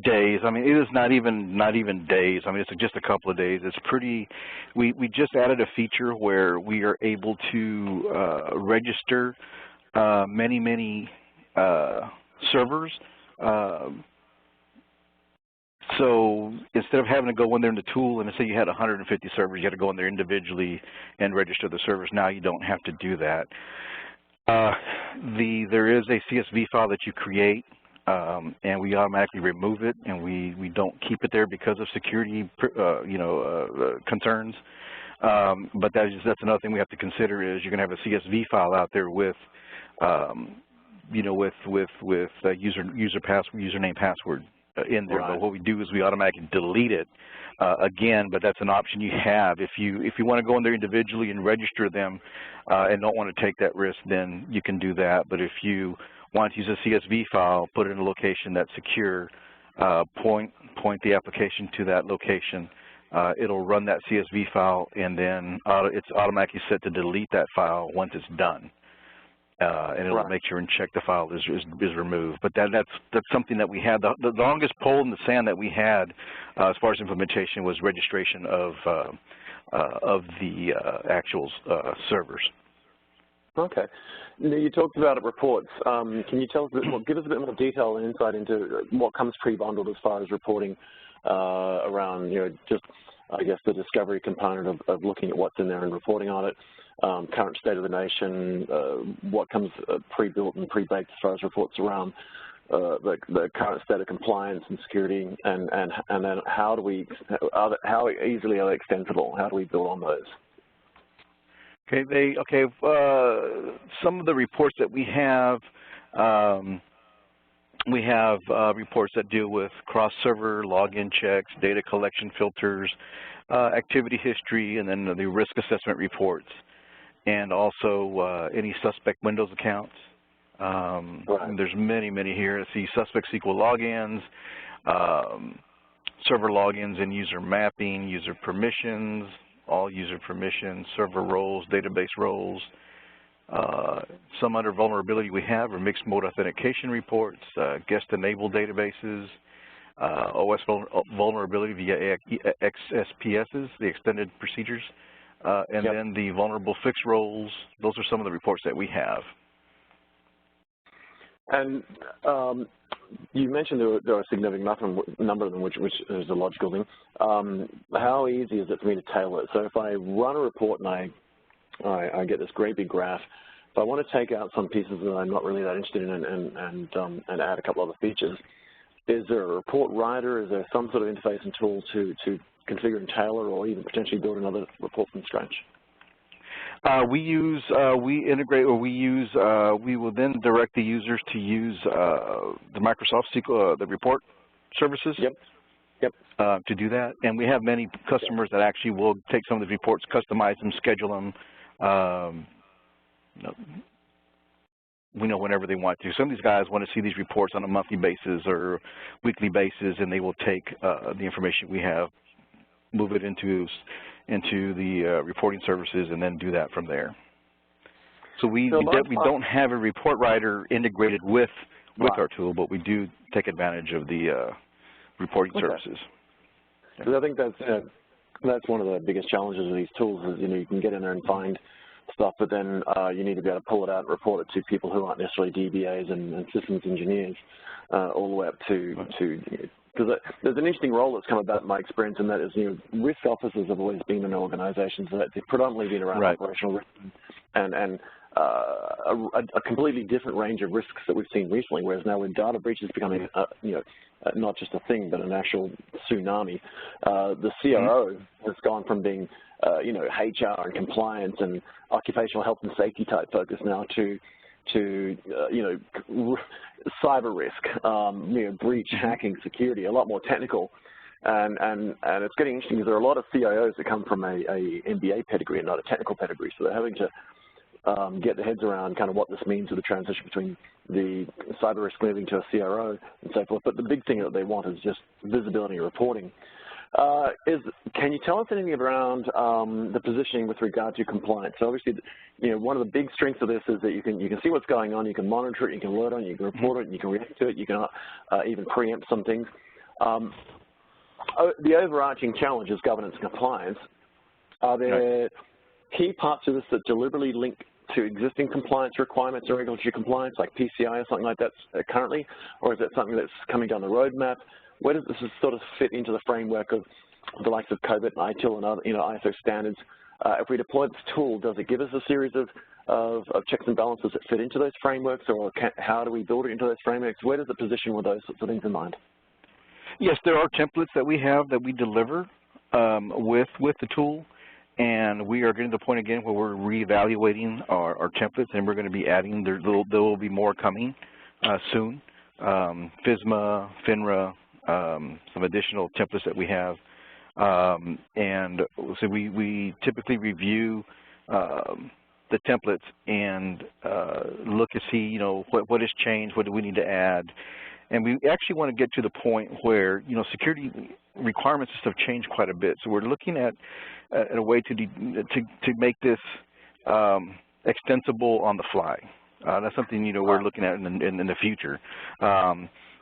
Days. I mean, it is not even days. I mean, it's just a couple of days. It's pretty. We just added a feature where we are able to register many servers. So instead of having to go in there in the tool and say you had 150 servers, you had to go in there individually and register the servers. Now you don't have to do that. There is a CSV file that you create, and we automatically remove it, and we don't keep it there because of security, concerns. But that's another thing we have to consider is you're going to have a CSV file out there with, with username, password in there. Right. But what we do is we automatically delete it again. But that's an option you have if you want to go in there individually and register them and don't want to take that risk, then you can do that. But if you want to use a CSV file, put it in a location that's secure, point the application to that location. It'll run that CSV file, and then it's automatically set to delete that file once it's done. And it'll make sure and check the file is removed. But that's something that we had. The longest pole in the sand that we had as far as implementation was registration of the actual servers. Okay. Now you talked about reports. Can you tell us give us a bit more detail and insight into what comes pre-bundled as far as reporting around, just I guess the discovery component of looking at what's in there and reporting on it. Current state of the nation, what comes pre-built and pre-baked as far as reports around the current state of compliance and security, and then how easily are they extensible? How do we build on those? Okay, some of the reports that we have reports that deal with cross-server login checks, data collection filters, activity history, and then the risk assessment reports, and also any suspect Windows accounts. Right. There's many here. I see suspect SQL logins, server logins and user mapping, user permissions, all user permissions, server roles, database roles. Some under vulnerability we have are mixed mode authentication reports, guest-enabled databases, OS vulnerability via XSPSs, the extended procedures, and then the vulnerable fix roles. Those are some of the reports that we have. And you mentioned there are a significant number of them, which is a logical thing. How easy is it for me to tailor it? So if I run a report and I get this great big graph, if I want to take out some pieces that I'm not really that interested in and add a couple other features, is there a report writer? Is there some sort of interface and tool to configure and tailor, or even potentially build another report from scratch? We will then direct the users to use the Microsoft SQL, the report services. Yep. To do that, and we have many customers that actually will take some of the reports, customize them, schedule them. We know whenever they want to. Some of these guys want to see these reports on a monthly basis or weekly basis, and they will take the information we have, move it into the reporting services, and then do that from there. So we don't have a report writer integrated with our tool, but we do take advantage of the reporting services. Because I think that's one of the biggest challenges of these tools is you can get in there and find stuff, but then you need to be able to pull it out and report it to people who aren't necessarily DBAs and systems engineers, all the way up to because there's an interesting role that's come about in my experience, and that is risk officers have always been in organizations that they've predominantly been around operational risk and a completely different range of risks that we've seen recently, whereas now with data breaches becoming not just a thing but an actual tsunami, the CRO has gone from being HR and compliance and occupational health and safety type focus now to cyber risk, breach, hacking, security, a lot more technical, and it's getting interesting because there are a lot of CIOs that come from a MBA pedigree and not a technical pedigree, so they're having to get their heads around kind of what this means with the transition between the cyber risk moving to a CRO and so forth. But the big thing that they want is just visibility and reporting. Can you tell us anything around the positioning with regard to compliance? So obviously, one of the big strengths of this is that you can see what's going on, you can monitor it, you can alert on it, you can report it, you can react to it, you can even preempt some things. The overarching challenge is governance and compliance. Are there key parts of this that deliberately link to existing compliance requirements or regulatory compliance, like PCI or something like that currently, or is that something that's coming down the roadmap? Where does this sort of fit into the framework of the likes of COVID and ITIL and other, ISO standards? If we deploy this tool, does it give us a series of checks and balances that fit into those frameworks, or how do we build it into those frameworks? Where does it position with those sorts of things in mind? Yes, there are templates that we have that we deliver with the tool, and we are getting to the point again where we're reevaluating our templates, and we're going to be adding, there will be more coming soon. FSMA, FINRA, some additional templates that we have, and so we typically review the templates and look to see, what has changed, what do we need to add. And we actually want to get to the point where, security requirements have changed quite a bit. So we're looking at a way to make this extensible on the fly. That's something, we're looking at in the future.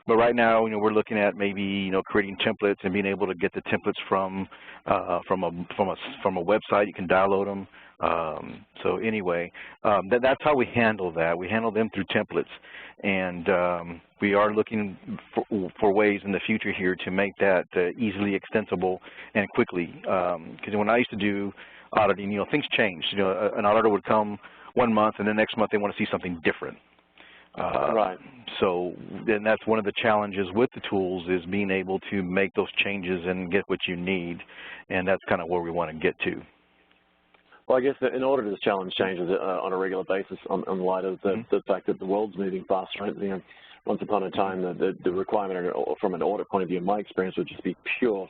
But right now, we're looking at maybe, creating templates and being able to get the templates from a website. You can download them. So anyway, that's how we handle that. We handle them through templates, and we are looking for ways in the future here to make that easily extensible and quickly. Because when I used to do auditing, things changed. An auditor would come 1 month, and the next month they want to see something different. Right. So then that's one of the challenges with the tools, is being able to make those changes and get what you need, and that's kind of where we want to get to. Well, I guess that in order to challenge changes on a regular basis, in light of the fact that the world's moving fast, right? Once upon a time, the requirement from an audit point of view, in my experience, would just be pure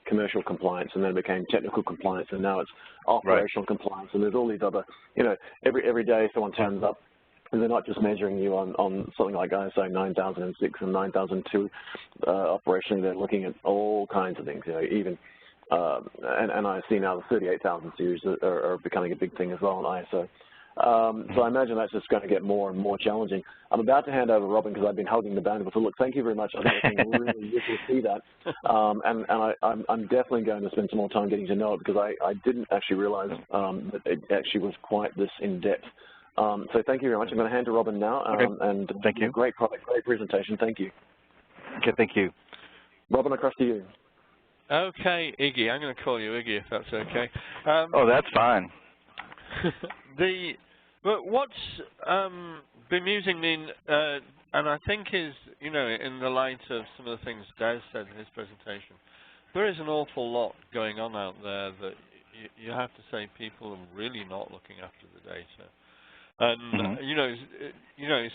commercial compliance, and then it became technical compliance, and now it's operational compliance, and there's all these other, every day someone turns up, and they're not just measuring you on something like ISO 9006 and 9002 operationally, they're looking at all kinds of things, even, and I see now the 38,000 series are becoming a big thing as well in ISO. So I imagine that's just going to get more and more challenging. I'm about to hand over to Robin because I've been holding the bandwidth. So look, thank you very much. I think it's been really useful to see that. And I'm definitely going to spend some more time getting to know it, because I didn't actually realize that it actually was quite this in-depth. So thank you very much. I'm going to hand to Robin now. And thank you. Great product, great presentation. Thank you. Okay, thank you. Robin, across to you. Okay, Iggy. I'm going to call you Iggy if that's okay. Oh, that's fine. But what's bemusing me, and I think is, in the light of some of the things Des said in his presentation, there is an awful lot going on out there that you have to say people are really not looking after the data. And,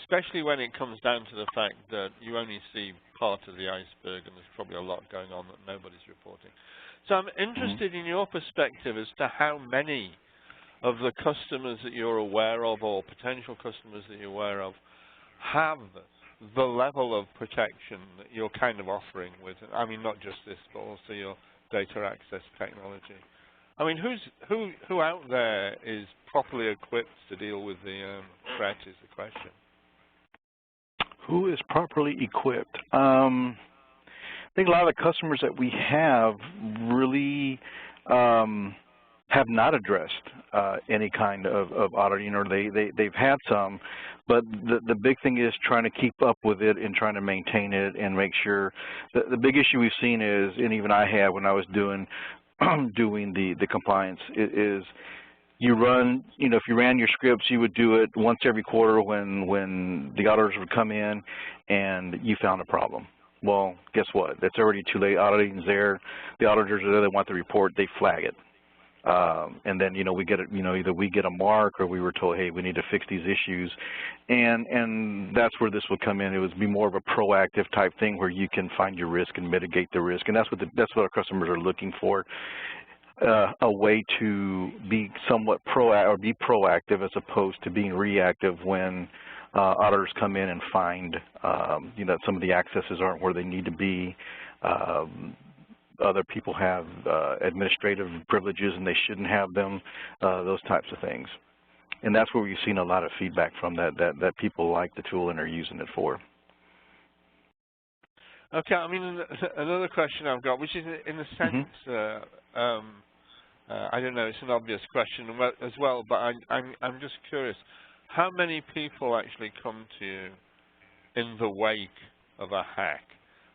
especially when it comes down to the fact that you only see part of the iceberg, and there's probably a lot going on that nobody's reporting. So I'm interested in your perspective as to how many of the customers that you're aware of, or potential customers that you're aware of, have the level of protection that you're kind of offering with, I mean, not just this, but also your data access technology. I mean, who out there is properly equipped to deal with the threat is the question. Who is properly equipped? I think a lot of the customers that we have really have not addressed any kind of auditing, or they've had some, but the big thing is trying to keep up with it and trying to maintain it and make sure. The big issue we've seen is, and even I had when I was doing the compliance, is you run, if you ran your scripts, you would do it once every quarter when the auditors would come in and you found a problem. Well, guess what? That's already too late. Auditing's there. The auditors are there. They want the report. They flag it. And then, we get it, either we get a mark or we were told, hey, we need to fix these issues. And that's where this would come in. It would be more of a proactive type thing where you can find your risk and mitigate the risk. And that's what our customers are looking for, a way to be somewhat proactive as opposed to being reactive when auditors come in and find, some of the accesses aren't where they need to be. other people have administrative privileges and they shouldn't have them, those types of things. And that's where we've seen a lot of feedback from that people like the tool and are using it for. Okay, I mean, another question I've got, which is in a sense, I don't know, it's an obvious question as well, but I'm just curious, how many people actually come to you in the wake of a hack,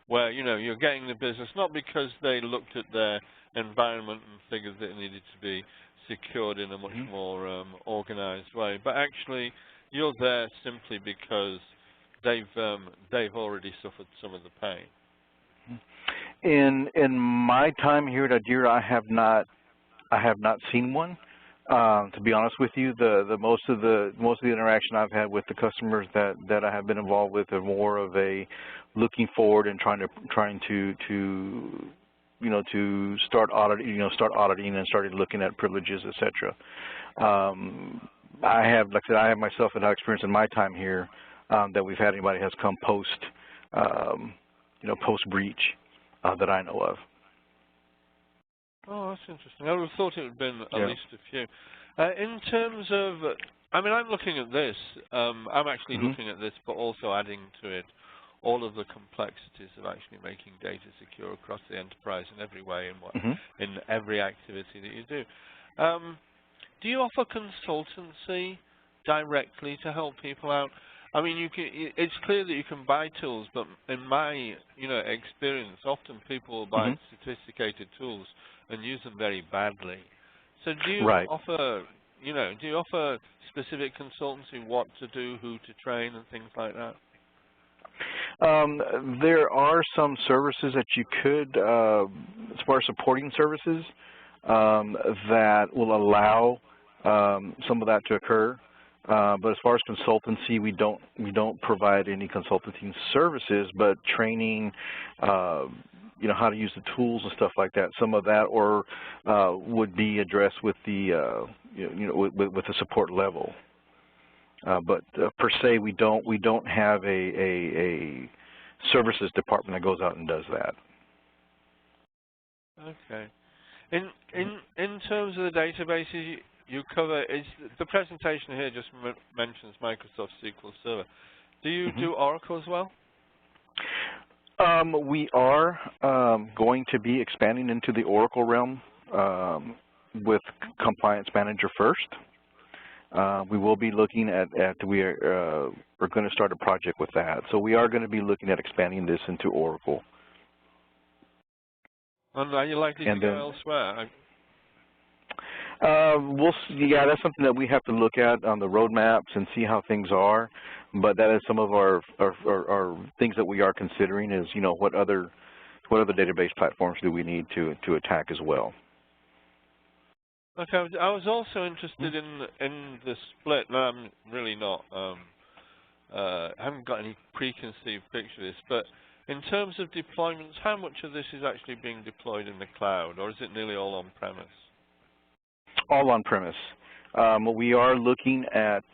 where, you know, you're getting the business not because they looked at their environment and figured that it needed to be secured in a much more organized way, but actually you're there simply because they've already suffered some of the pain? In my time here at Adira, I have not seen one. To be honest with you, the most of the interaction I've had with the customers that I have been involved with are more of a looking forward and trying to start auditing and started looking at privileges, etc. I have, like I said, I have myself had experience in my time here that we've had anybody has come post breach that I know of. Oh, that's interesting. I would have thought it would have been at least a few. In terms of, I mean, I'm looking at this. I'm actually looking at this, but also adding to it all of the complexities of actually making data secure across the enterprise in every way and in every activity that you do. Do you offer consultancy directly to help people out? I mean, it's clear that you can buy tools, but in my experience, often people will buy sophisticated tools and use them very badly. So do you offer, do you offer specific consultancy, what to do, who to train, and things like that? There are some services that you could, as far as supporting services, that will allow some of that to occur. But as far as consultancy, we don't provide any consulting services, but training, how to use the tools and stuff like that. Some of that would be addressed with the with the support level. But per se, we don't have a services department that goes out and does that. Okay. In terms of the databases you cover, is the presentation here just mentions Microsoft SQL Server. Do you do Oracle as well? We are going to be expanding into the Oracle realm with Compliance Manager first. We will be looking at we're going to start a project with that. So we are going to be looking at expanding this into Oracle. And are you likely to go elsewhere? We'll see. Yeah, that's something that we have to look at on the roadmaps and see how things are. But that is some of our things that we are considering is, what other database platforms do we need to attack as well. Okay, I was also interested in the split. No, I'm really not. I haven't got any preconceived picture of this, but in terms of deployments, how much of this is actually being deployed in the cloud, or is it nearly all on-premise? All on-premise. We are looking at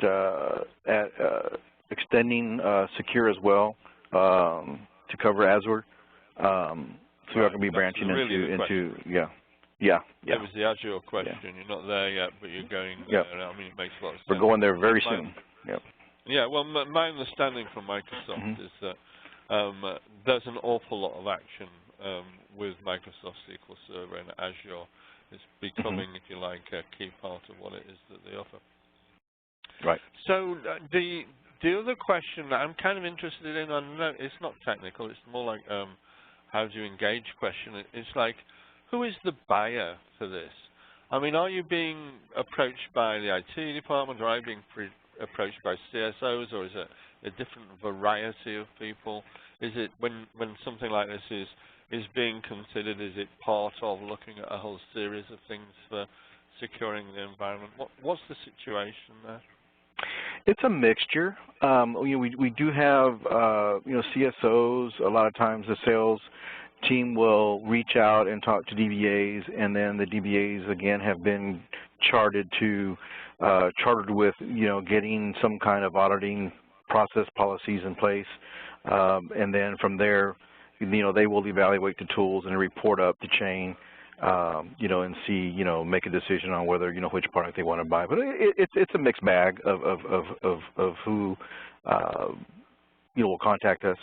extending Secure as well to cover Azure. So we're going to be branching into Yeah. It was the Azure question. Yeah. You're not there yet, but you're going there. I mean, it makes a lot of sense. We're going there very soon. Yeah, well, my understanding from Microsoft is that there's an awful lot of action with Microsoft SQL Server and Azure. It's becoming, if you like, a key part of what it is that they offer. Right. So the other question that I'm kind of interested in, it's not technical, it's more like how do you engage question. It's like, who is the buyer for this? I mean, are you being approached by the IT department, or are you being approached by CSOs, or is it a different variety of people? Is it when something like this is being considered, is it part of looking at a whole series of things for securing the environment? What's the situation there? It's a mixture. We do have CSOs. A lot of times the sales team will reach out and talk to DBAs, and then the DBAs again have been chartered with getting some kind of auditing process policies in place, and then from there they will evaluate the tools and report up the chain, and see, make a decision on whether, which product they want to buy. But it's a mixed bag of who, will contact us.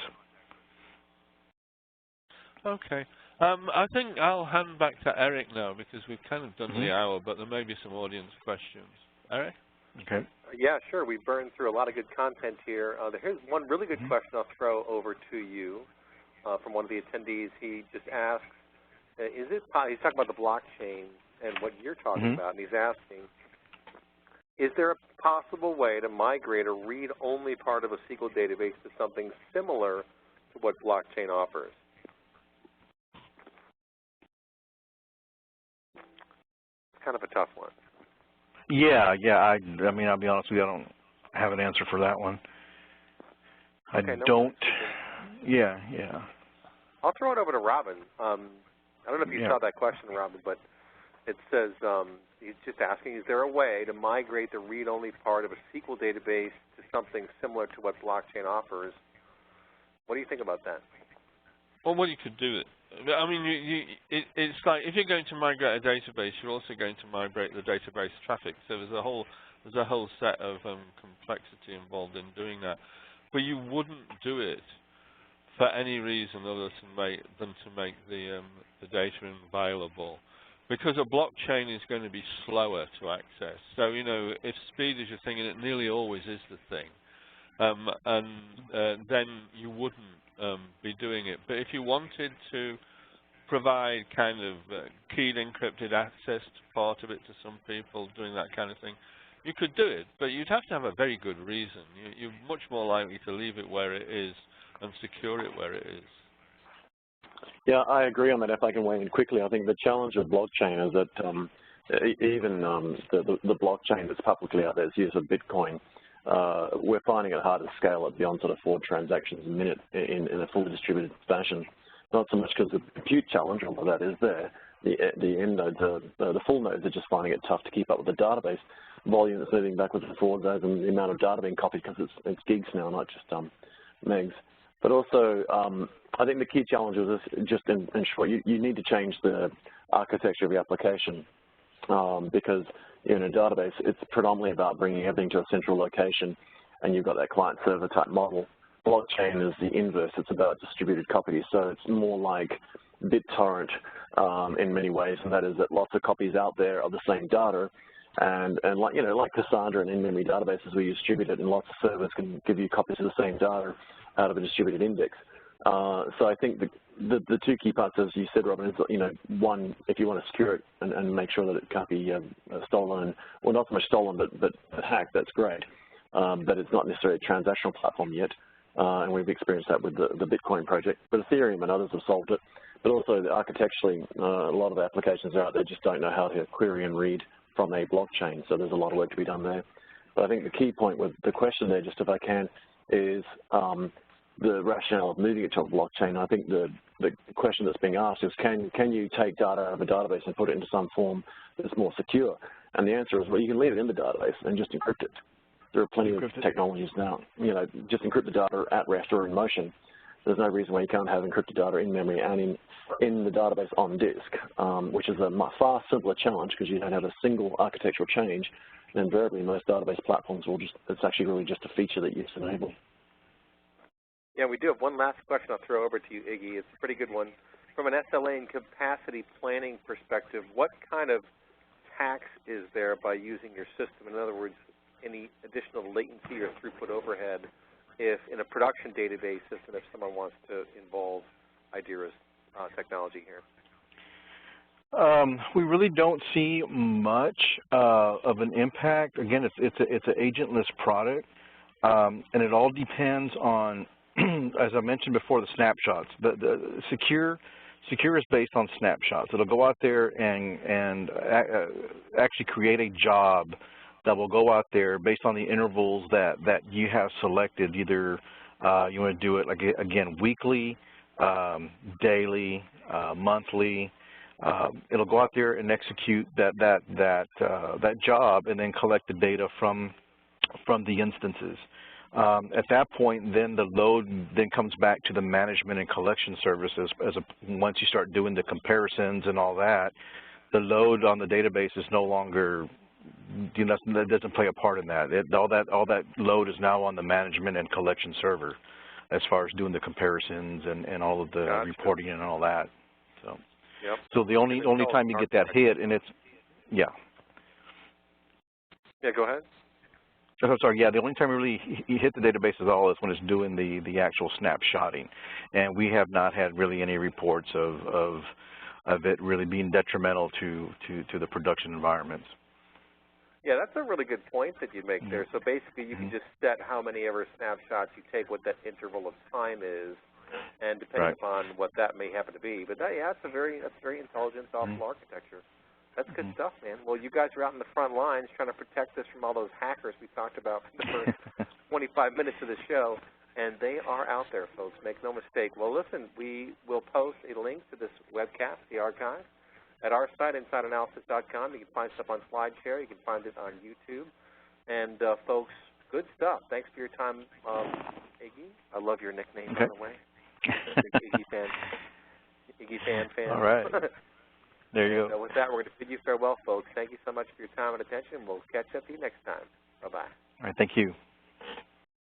Okay. I think I'll hand back to Eric now because we've kind of done the hour, but there may be some audience questions. Eric? Okay. Yeah, sure. We burned through a lot of good content here. Here's one really good question I'll throw over to you from one of the attendees. He just asks, he's talking about the blockchain and what you're talking about, and he's asking, is there a possible way to migrate a read-only part of a SQL database to something similar to what blockchain offers? It's kind of a tough one. Yeah. I mean, I'll be honest with you, I don't have an answer for that one. Okay, Yeah. I'll throw it over to Robin. I don't know if you saw that question, Robin, but it says, he's just asking, is there a way to migrate the read-only part of a SQL database to something similar to what blockchain offers? What do you think about that? Well, what you could do, I mean, it's like if you're going to migrate a database, you're also going to migrate the database traffic. So there's a whole set of complexity involved in doing that. But you wouldn't do it for any reason other than to make the data available, because a blockchain is going to be slower to access. So if speed is your thing, and it nearly always is the thing, then you wouldn't be doing it. But if you wanted to provide kind of keyed encrypted access to part of it to some people, doing that kind of thing, you could do it, but you'd have to have a very good reason. You're much more likely to leave it where it is and secure it where it is. Yeah, I agree on that. If I can weigh in quickly, I think the challenge of blockchain is that even the blockchain that's publicly out there, its use of Bitcoin, we're finding it hard to scale it beyond sort of 4 transactions a minute in a fully distributed fashion. Not so much because the compute challenge, although that is there. The end nodes, the full nodes are just finding it tough to keep up with the database volume that's moving backwards and forwards, and the amount of data being copied, because it's gigs now, not just megs. But also, I think the key challenge is just in short, you need to change the architecture of your application because in a database, it's predominantly about bringing everything to a central location, and you've got that client-server type model. Blockchain is the inverse. It's about distributed copies, so it's more like BitTorrent in many ways, and that is that lots of copies out there of the same data, and like Cassandra and in-memory databases, where you distribute it, and lots of servers can give you copies of the same data out of a distributed index. So I think the 2 key parts, as you said, Robin, is one, if you want to secure it and make sure that it can't be stolen, well, not so much stolen, but hacked, that's great. But it's not necessarily a transactional platform yet, and we've experienced that with the Bitcoin project. But Ethereum and others have solved it. But also, architecturally, a lot of applications out there just don't know how to query and read from a blockchain, so there's a lot of work to be done there. But I think the key point with the question there, just if I can, is the rationale of moving it to a blockchain. I think the question that's being asked is, can you take data out of a database and put it into some form that's more secure? And the answer is, well, you can leave it in the database and just encrypt it. There are plenty of technologies now, just encrypt the data at rest or in motion. There's no reason why you can't have encrypted data in memory and in the database on disk, which is a far simpler challenge because you don't have a single architectural change. And invariably, most database platforms will it's actually really just a feature that you enable. Yeah, we do have one last question I'll throw over to you, Iggy. It's a pretty good one. From an SLA and capacity planning perspective, what kind of tax is there by using your system? In other words, any additional latency or throughput overhead if in a production database system, if someone wants to involve IDERA's technology here? We really don't see much of an impact. Again, it's an agentless product, and it all depends on, as I mentioned before, the snapshots. The Secure is based on snapshots. It'll go out there and actually create a job that will go out there based on the intervals that you have selected. Either you want to do it, like, again, weekly, daily, monthly. It'll go out there and execute that job and then collect the data from the instances. At that point, then the load then comes back to the management and collection services. Once you start doing the comparisons and all that, the load on the database is no longer, that doesn't play a part in that. All that load is now on the management and collection server, as far as doing the comparisons and all of the reporting and all that. So, so the only time you get that hit, and it's, Yeah, go ahead. I'm sorry, the only time you hit the database at all is when it's doing the actual snapshotting. And we have not had really any reports of it really being detrimental to the production environments. Yeah, that's a really good point that you make there. So basically you can just set how many ever snapshots you take, what that interval of time is, and depending upon what that may happen to be. But that's very intelligent, thoughtful architecture. That's good stuff, man. Well, you guys are out in the front lines trying to protect us from all those hackers we talked about for the first 25 minutes of the show, and they are out there, folks. Make no mistake. Well, listen, we will post a link to this webcast, the archive, at our site, InsideAnalysis.com. You can find stuff on SlideShare. You can find it on YouTube. And, folks, good stuff. Thanks for your time, Iggy. I love your nickname, by the way. Iggy fan. All right. There you go. So with that, we're going to bid you farewell, folks. Thank you so much for your time and attention. We'll catch up with you next time. Bye-bye. All right, thank you.